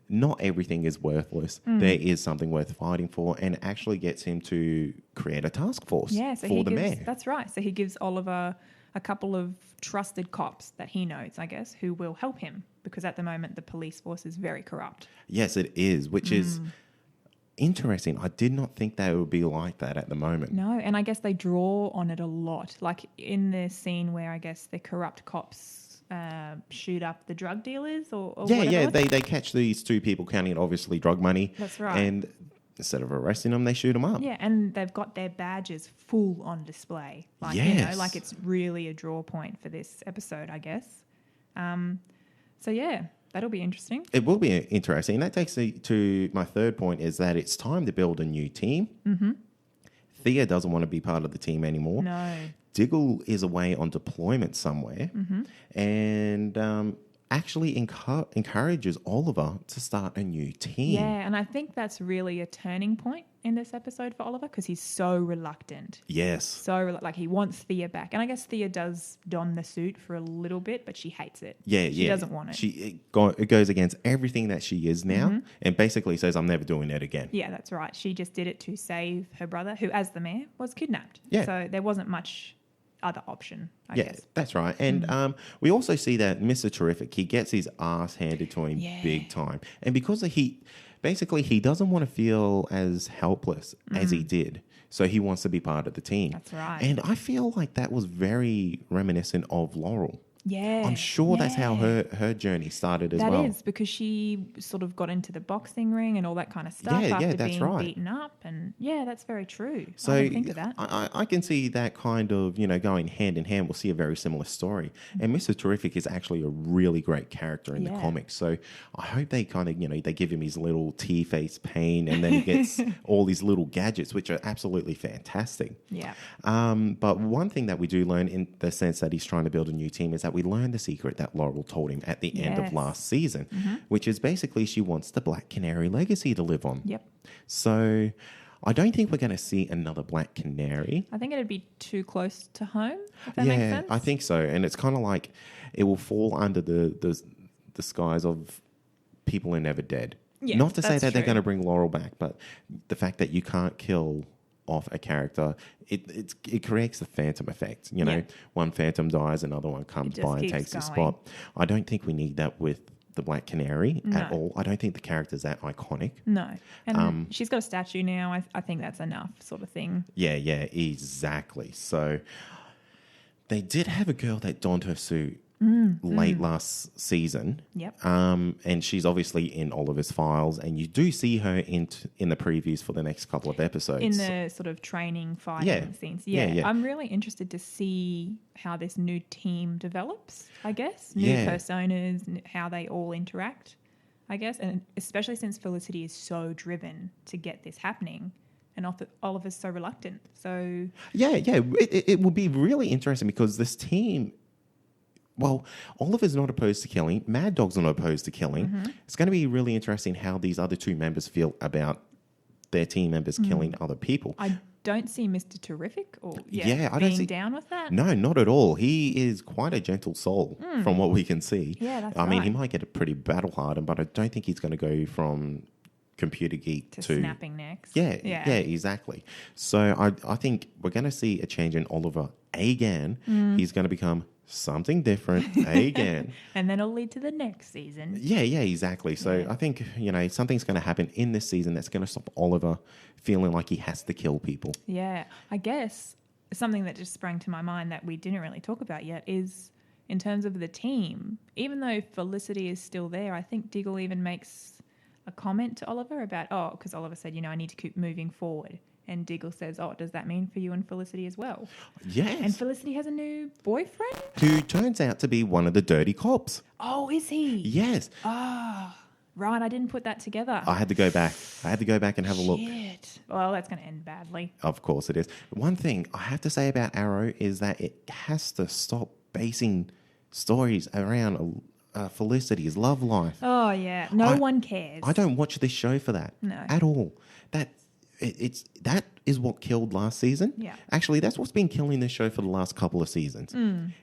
A: not everything is worthless. There is something worth fighting for, and actually gets him to create a task force for the mayor.
B: That's right. So he gives Oliver a couple of trusted cops that he knows, I guess, who will help him because at the moment the police force is very corrupt.
A: Yes, it is, which is interesting. I did not think that it would be like that at the moment.
B: No, and I guess they draw on it a lot. Like in the scene where I guess the corrupt cops shoot up the drug dealers or whatever.
A: They catch these two people counting obviously drug money.
B: That's right.
A: And instead of arresting them, they shoot them up.
B: Yeah, and they've got their badges full on display. Like,
A: yes.
B: Like it's really a draw point for this episode, I guess. That'll be interesting.
A: It will be interesting. That takes me to my third point is that it's time to build a new team. Mm-hmm. Thea doesn't want to be part of the team anymore.
B: No.
A: Diggle is away on deployment somewhere and actually encourages Oliver to start a new team.
B: Yeah, and I think that's really a turning point in this episode for Oliver because he's so reluctant.
A: Yes.
B: So, he wants Thea back. And I guess Thea does don the suit for a little bit, but she hates it.
A: Yeah,
B: She doesn't want it.
A: It goes against everything that she is now and basically says, I'm never doing that again.
B: Yeah, that's right. She just did it to save her brother, who, as the mayor, was kidnapped.
A: Yeah.
B: So there wasn't much other option, I guess.
A: That's right. And we also see that Mr. Terrific, he gets his ass handed to him big time. And because he doesn't want to feel as helpless as he did. So he wants to be part of the team.
B: That's right.
A: And I feel like that was very reminiscent of Laurel.
B: Yeah.
A: I'm sure that's how her journey started as well.
B: That is, because she sort of got into the boxing ring and all that kind of stuff after being beaten up. And that's very true.
A: So
B: I didn't think of that.
A: I can see that kind of, going hand in hand. We'll see a very similar story. And Mr. Terrific is actually a really great character in the comics. So I hope they kind of, they give him his little T-face pain and then he gets all these little gadgets, which are absolutely fantastic.
B: Yeah.
A: But one thing that we do learn in the sense that he's trying to build a new team is that we learn the secret that Laurel told him at the end of last season, which is basically she wants the Black Canary legacy to live on.
B: Yep.
A: So I don't think we're going to see another Black Canary.
B: I think it'd be too close to home, if that makes sense.
A: I think so. And it's kind of like it will fall under the skies of People Are Never Dead.
B: Yeah,
A: not to say that
B: true.
A: they're going to bring Laurel back, but the fact that you can't kill off a character, it creates the phantom effect. One phantom dies, another one comes by and takes the spot. I don't think we need that with the Black Canary at all. I don't think the character's that iconic.
B: No. And she's got a statue now. I think that's enough sort of thing.
A: Yeah, exactly. So they did have a girl that donned her suit late last season.
B: Yep.
A: And she's obviously in Oliver's files, and you do see her in the previews for the next couple of episodes.
B: In the sort of training fighting scenes. Yeah. I'm really interested to see how this new team develops, I guess. New personas, how they all interact, I guess. And especially since Felicity is so driven to get this happening. And Oliver's so reluctant. So
A: it will be really interesting because this team, well, Oliver's not opposed to killing. Mad Dog's not opposed to killing. It's going to be really interesting how these other two members feel about their team members killing other people.
B: I don't see Mr. Terrific
A: being
B: down with that.
A: No, not at all. He is quite a gentle soul from what we can see.
B: Yeah, that's
A: I mean, he might get a pretty battle-hardened, but I don't think he's going to go from computer geek to
B: snapping necks.
A: Yeah, exactly. So I think we're going to see a change in Oliver again. He's going to become something different again.
B: And then it'll lead to the next season.
A: Yeah, exactly. So I think, something's going to happen in this season that's going to stop Oliver feeling like he has to kill people.
B: Yeah. I guess something that just sprang to my mind that we didn't really talk about yet is in terms of the team. Even though Felicity is still there, I think Diggle even makes a comment to Oliver about, because Oliver said, I need to keep moving forward. And Diggle says, does that mean for you and Felicity as well?
A: Yes.
B: And Felicity has a new boyfriend?
A: Who turns out to be one of the dirty cops.
B: Oh, is he?
A: Yes.
B: Oh, right. I didn't put that together.
A: I had to go back. And have a look.
B: Shit. Well, that's going to end badly.
A: Of course it is. One thing I have to say about Arrow is that it has to stop basing stories around Felicity's love life.
B: Oh, yeah. No one cares.
A: I don't watch this show for that.
B: No.
A: At all. That is what killed last season.
B: Yeah.
A: Actually, that's what's been killing this show for the last couple of seasons.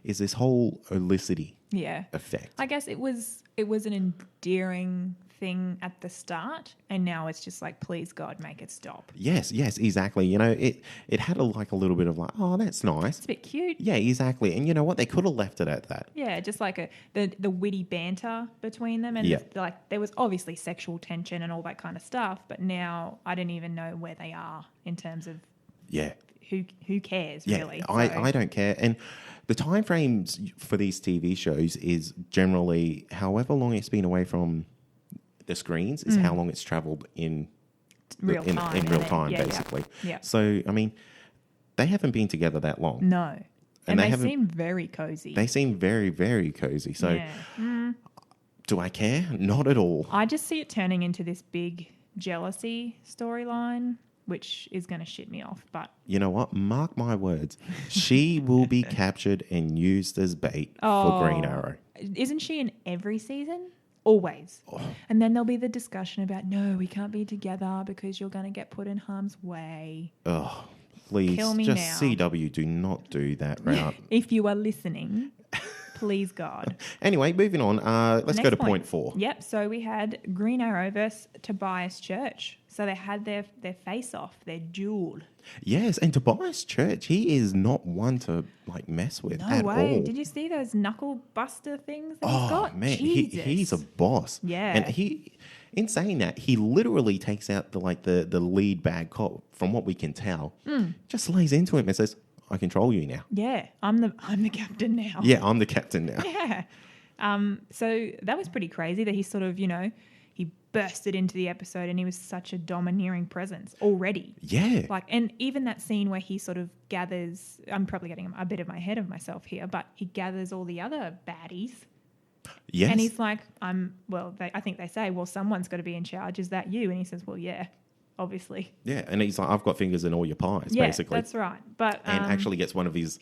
A: Is this whole Felicity effect.
B: I guess it was an endearing thing at the start, and now it's just like, please God, make it stop.
A: Yes, exactly. It had a little bit of that's nice.
B: It's a bit cute.
A: Yeah, exactly. And you know what? They could have left it at that.
B: Yeah, just like the witty banter between them, and there was obviously sexual tension and all that kind of stuff. But now I don't even know where they are in terms of who cares really.
A: I don't care. And the time frames for these TV shows is generally however long it's been away from the screens is how long it's traveled in
B: real time,
A: basically.
B: Yeah.
A: So, I mean, they haven't been together that long.
B: No. And they seem very cozy.
A: They seem very, very cozy. So, do I care? Not at all.
B: I just see it turning into this big jealousy storyline, which is going to shit me off. But
A: you know what? Mark my words. She will be captured and used as bait for Green Arrow.
B: Isn't she in every season? Always. And then there'll be the discussion about, no, we can't be together because you're going to get put in harm's way.
A: Oh, please.
B: Kill me
A: just
B: now.
A: CW, do not do that route.
B: If you are listening, please God.
A: Anyway, moving on. Let's go to point 4.
B: Yep. So we had Green Arrow versus Tobias Church. So they had their face-off, their duel.
A: Yes, and Tobias Church, he is not one to mess with at all.
B: Did you see those knuckle buster things that he's got?
A: Man,
B: Jesus.
A: he's a boss.
B: Yeah.
A: And in saying that, he literally takes out the lead bad cop, from what we can tell, just lays into him and says, I control you now.
B: Yeah, I'm the captain now.
A: Yeah, I'm the captain now.
B: Yeah. So that was pretty crazy that he sort of, he bursted into the episode and he was such a domineering presence already.
A: Yeah.
B: And even that scene where he sort of gathers, I'm probably getting a bit of my head of myself here, but he gathers all the other baddies.
A: Yes.
B: And he's like, I think they say, well, someone's got to be in charge. Is that you? And he says, well, yeah, obviously.
A: Yeah. And he's like, I've got fingers in all your pies, basically.
B: That's right. But
A: and actually gets one of his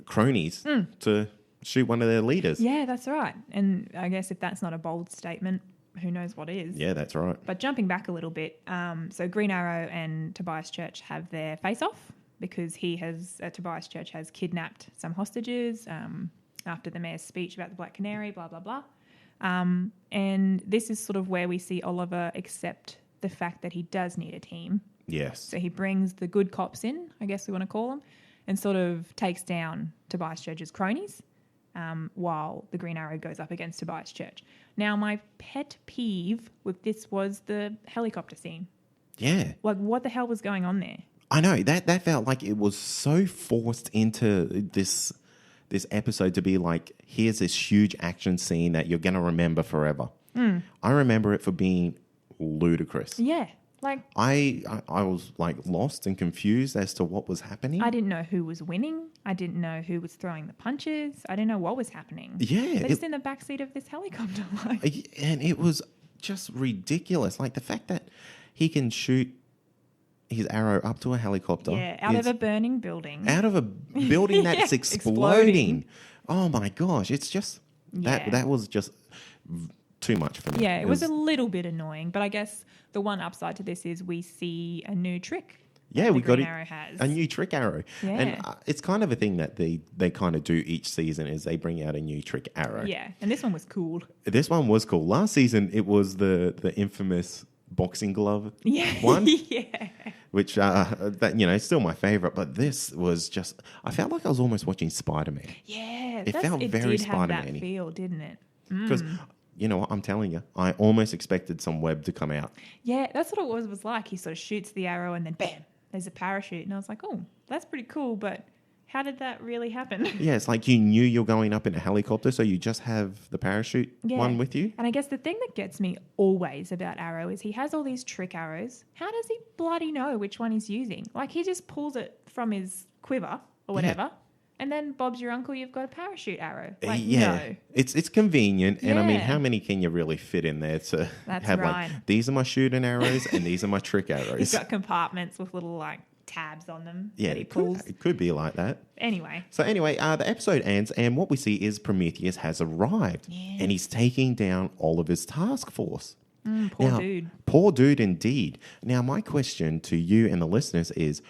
A: cronies to shoot one of their leaders.
B: Yeah, that's right. And I guess if that's not a bold statement, who knows what is.
A: Yeah, that's right.
B: But jumping back a little bit, so Green Arrow and Tobias Church have their face-off because Tobias Church has kidnapped some hostages after the mayor's speech about the Black Canary, blah, blah, blah. And this is sort of where we see Oliver accept the fact that he does need a team.
A: Yes.
B: So he brings the good cops in, I guess we want to call them, and sort of takes down Tobias Church's cronies. While the Green Arrow goes up against Tobias Church. Now, my pet peeve with this was the helicopter scene.
A: Yeah.
B: What the hell was going on there?
A: I know. That felt like it was so forced into this episode to be like, here's this huge action scene that you're going to remember forever. I remember it for being ludicrous.
B: Yeah.
A: I was lost and confused as to what was happening.
B: I didn't know who was winning. I didn't know who was throwing the punches. I didn't know what was happening.
A: Yeah.
B: They're just in the backseat of this helicopter.
A: And it was just ridiculous. The fact that he can shoot his arrow up to a helicopter.
B: Yeah, out of a burning building.
A: Out of a building that's exploding. Oh my gosh. It's just, that was just too much for me.
B: Yeah, it was a little bit annoying, but I guess the one upside to this is we see a new trick.
A: Yeah, we got
B: a
A: new trick arrow.
B: Yeah.
A: And it's kind of a thing that they kind of do each season is they bring out a new trick arrow.
B: Yeah, and this one was cool.
A: This one was cool. Last season, it was the infamous boxing glove one.
B: Yeah.
A: which that is still my favorite. But this was just, I felt like I was almost watching Spider-Man.
B: Yeah,
A: It felt very Spider-Man-y.
B: That feel, didn't it?
A: Because you know what, I'm telling you, I almost expected some web to come out.
B: Yeah, that's what it was like. He sort of shoots the arrow and then bam, there's a parachute. And I was like, oh, that's pretty cool, but how did that really happen?
A: Yeah, it's like you knew you're going up in a helicopter, so you just have the parachute one with you.
B: And I guess the thing that gets me always about Arrow is he has all these trick arrows. How does he bloody know which one he's using? Like, he just pulls it from his quiver or whatever, and then Bob's your uncle, you've got a parachute arrow. Like, no.
A: It's convenient, and I mean,
B: Yeah.
A: how many can you really fit in there to
B: That's
A: have
B: right.
A: like, these are my shooting arrows and these are my trick
B: He's
A: arrows.
B: got compartments with little, like, tabs on them
A: Yeah,
B: that he pulls.
A: it could be like that.
B: Anyway.
A: So anyway, the episode ends, and what we see is Prometheus has arrived, and he's taking down all of his task force.
B: Poor dude.
A: Poor dude indeed. Now, my question to you and the listeners is,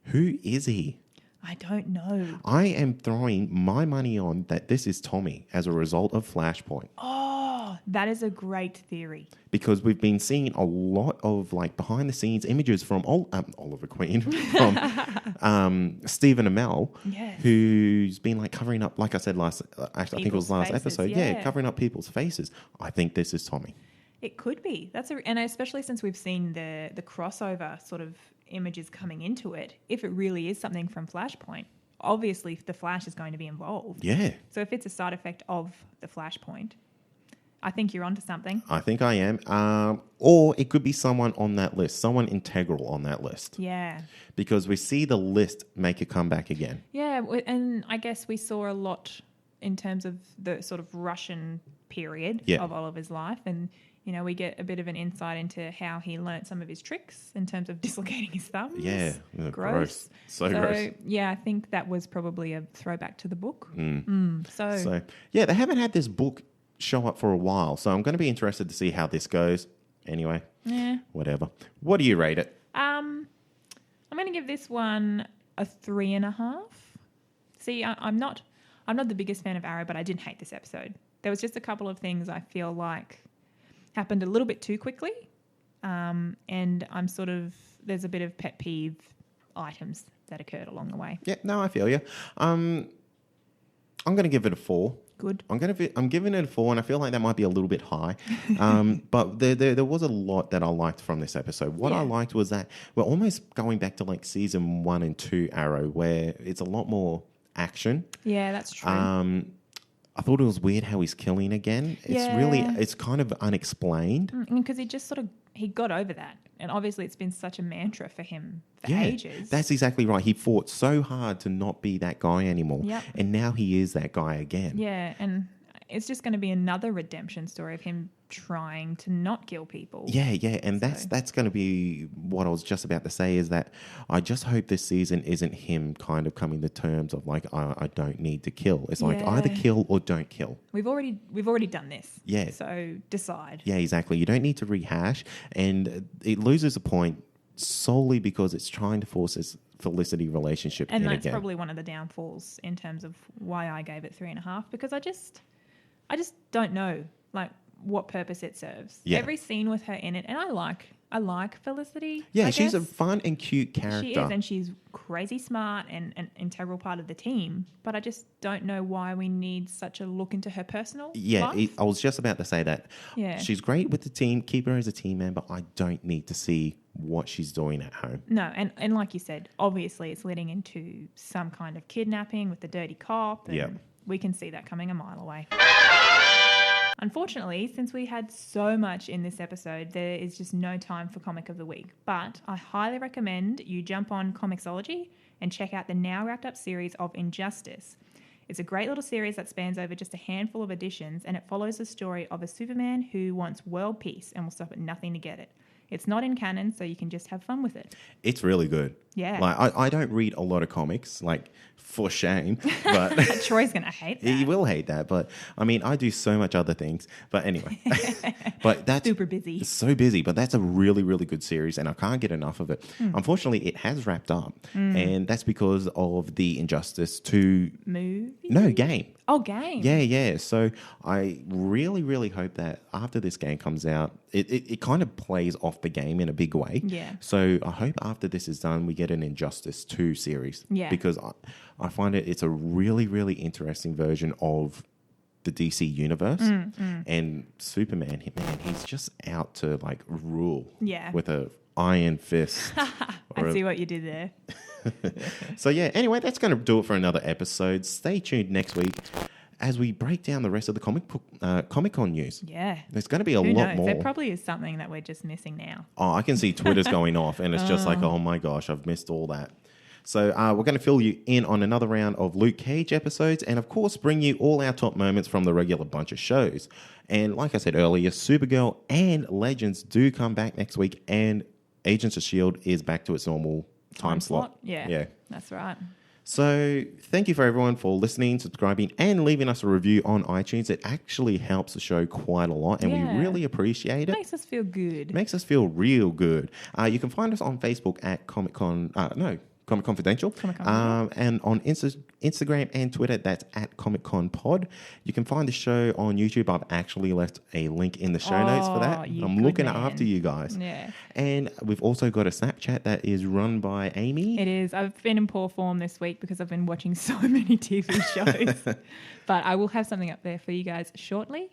A: who is he?
B: I don't know.
A: I am throwing my money on that this is Tommy as a result of Flashpoint.
B: Oh, that is a great theory.
A: Because we've been seeing a lot of like behind the scenes images from Oliver Queen, from Stephen Amell,
B: Yes.
A: who's been like covering up, like I said I think it was
B: People's
A: last
B: faces,
A: episode,
B: yeah.
A: covering up people's faces. I think this is Tommy.
B: It could be. And especially since we've seen the crossover sort of images coming into it, if it really is something from Flashpoint, obviously the Flash is going to be involved.
A: Yeah.
B: So if it's a side effect of the Flashpoint, I think you're onto something.
A: I think I am. Or it could be someone on that list, someone integral on that list.
B: Yeah.
A: Because we see the list make a comeback again.
B: Yeah, and I guess we saw a lot in terms of the sort of Russian period of Oliver's life, and we get a bit of an insight into how he learnt some of his tricks in terms of dislocating his thumbs.
A: Yeah.
B: Gross.
A: So gross.
B: Yeah, I think that was probably a throwback to the book.
A: So, yeah, they haven't had this book show up for a while, so I'm going to be interested to see how this goes. Anyway, whatever. What do you rate it?
B: I'm going to give this one a 3.5. See, I'm not the biggest fan of Arrow, but I didn't hate this episode. There was just a couple of things I feel like happened a little bit too quickly, and there's a bit of pet peeve items that occurred along the way.
A: Yeah, no, I feel you. I'm going to give it a 4.
B: Good.
A: I'm giving it a 4, and I feel like that might be a little bit high. But there was a lot that I liked from this episode. What I liked was that we're almost going back to like season 1 and 2 Arrow, where it's a lot more action.
B: Yeah, that's true.
A: I thought it was weird how he's killing again. It's kind of unexplained.
B: Because he got over that. And obviously it's been such a mantra for him for ages.
A: That's exactly right. He fought so hard to not be that guy anymore.
B: Yep.
A: And now he is that guy again.
B: Yeah, and it's just going to be another redemption story of him trying to not kill people.
A: Yeah, and that's going to be what I was just about to say, is that I just hope this season isn't him kind of coming to terms of like, I don't need to kill. It's like either kill or don't kill.
B: We've already done this.
A: Yeah.
B: So decide.
A: Yeah, exactly. You don't need to rehash, and it loses a point solely because it's trying to force this Felicity relationship
B: and
A: in
B: that's
A: again.
B: probably one of the downfalls in terms of why I gave it 3.5, because I just don't know like what purpose it serves.
A: Yeah.
B: Every scene with her in it, and I like Felicity.
A: Yeah,
B: I
A: she's a
B: guess.
A: fun and cute character.
B: She is, and she's crazy smart and an integral part of the team. But I just don't know why we need such a look into her personal life.
A: I was just about to say that.
B: Yeah.
A: She's great with the team. Keep her as a team member. I don't need to see what she's doing at home.
B: No, and like you said, obviously it's leading into some kind of kidnapping with the dirty cop. And
A: Yep.
B: we can see that coming a mile away. Unfortunately, since we had so much in this episode, there is just no time for Comic of the Week. But I highly recommend you jump on Comixology and check out the now wrapped up series of Injustice. It's a great little series that spans over just a handful of editions, and it follows the story of a Superman who wants world peace and will stop at nothing to get it. It's not in canon, so you can just have fun with it.
A: It's really good.
B: Yeah.
A: Like I don't read a lot of comics, like for shame, but
B: Troy's going to hate that.
A: he will hate that. But I mean, I do so much other things. But anyway, but that's
B: Super busy.
A: It's so busy, but that's a really, really good series, and I can't get enough of it. Unfortunately, it has wrapped up, and that's because of the Injustice 2
B: Movie?
A: No, game.
B: Oh, game.
A: Yeah. So I really, really hope that after this game comes out, it kind of plays off the game in a big way.
B: Yeah.
A: So I hope after this is done, we get an Injustice 2 series.
B: Yeah.
A: Because I find it's a really, really interesting version of the DC universe. And Superman, man, he's just out to like rule.
B: Yeah.
A: With a iron fist.
B: I see what you did there.
A: So yeah, anyway, that's going to do it for another episode. Stay tuned next week as we break down the rest of the Comic-Con news.
B: Yeah.
A: There's going to be a
B: Who
A: lot
B: knows?
A: more.
B: There probably is something that we're just missing now.
A: Oh, I can see Twitter's going off and it's just like, oh my gosh, I've missed all that. So we're going to fill you in on another round of Luke Cage episodes and, of course, bring you all our top moments from the regular bunch of shows. And like I said earlier, Supergirl and Legends do come back next week and Agents of S.H.I.E.L.D. is back to its normal time slot.
B: Yeah. That's right.
A: So thank you for everyone for listening, subscribing, and leaving us a review on iTunes. It actually helps the show quite a lot, and we really appreciate it.
B: Makes us feel good.
A: Makes us feel real good. You can find us on Facebook at Comic Confidential. And on Instagram and Twitter, that's at Comic Con Pod. You can find the show on YouTube. I've actually left a link in the show notes for that. I'm looking after you guys.
B: Yeah.
A: And we've also got a Snapchat that is run by Amy.
B: It is. I've been in poor form this week because I've been watching so many TV shows. But I will have something up there for you guys shortly.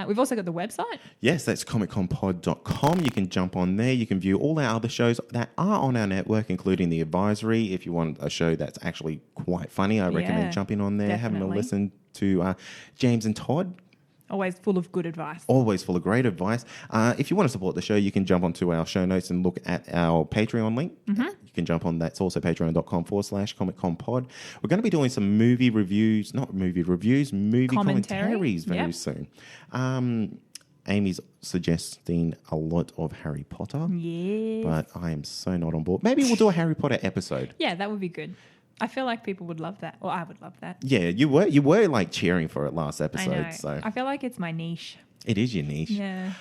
B: We've also got the website.
A: Yes, that's comicconpod.com. You can jump on there. You can view all our other shows that are on our network, including The Advisory. If you want a show that's actually quite funny, I recommend jumping on there, having a listen to James and Todd.
B: Always full of good advice.
A: Always full of great advice. If you want to support the show, you can jump onto our show notes and look at our Patreon link. You can jump on. That's also patreon.com/ComicConPod. We're going to be doing some movie commentaries very soon. Amy's suggesting a lot of Harry Potter.
B: Yeah.
A: But I am so not on board. Maybe we'll do a Harry Potter episode.
B: Yeah, that would be good. I feel like people would love that. Or I would love that.
A: Yeah, you were like cheering for it last episode.
B: I know.
A: So
B: I feel like it's my niche.
A: it is your niche.
B: Yeah.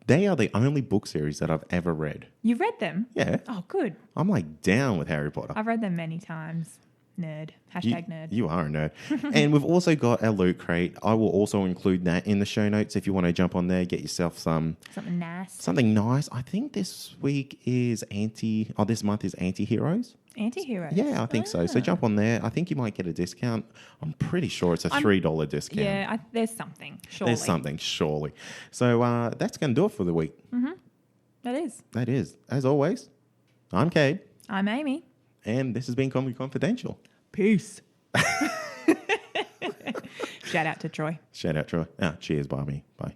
A: They are the only book series that I've ever read.
B: You've read them?
A: Yeah.
B: Oh, good.
A: I'm like down with Harry Potter.
B: I've read them many times. Nerd. #nerd.
A: You are a nerd. And we've also got a loot crate. I will also include that in the show notes if you want to jump on there, get yourself something nice. I think this week is this month is anti-heroes.
B: Anti-heroes?
A: Yeah, I think so. So jump on there. I think you might get a discount. I'm pretty sure it's a $3 discount.
B: Yeah, there's something, surely.
A: There's something, surely. So that's going to do it for the week.
B: That is.
A: That is. As always, I'm Kade.
B: I'm Amy.
A: And this has been Comic Confidential.
B: Peace. Shout out to Troy.
A: Cheers, Barbie. Bye.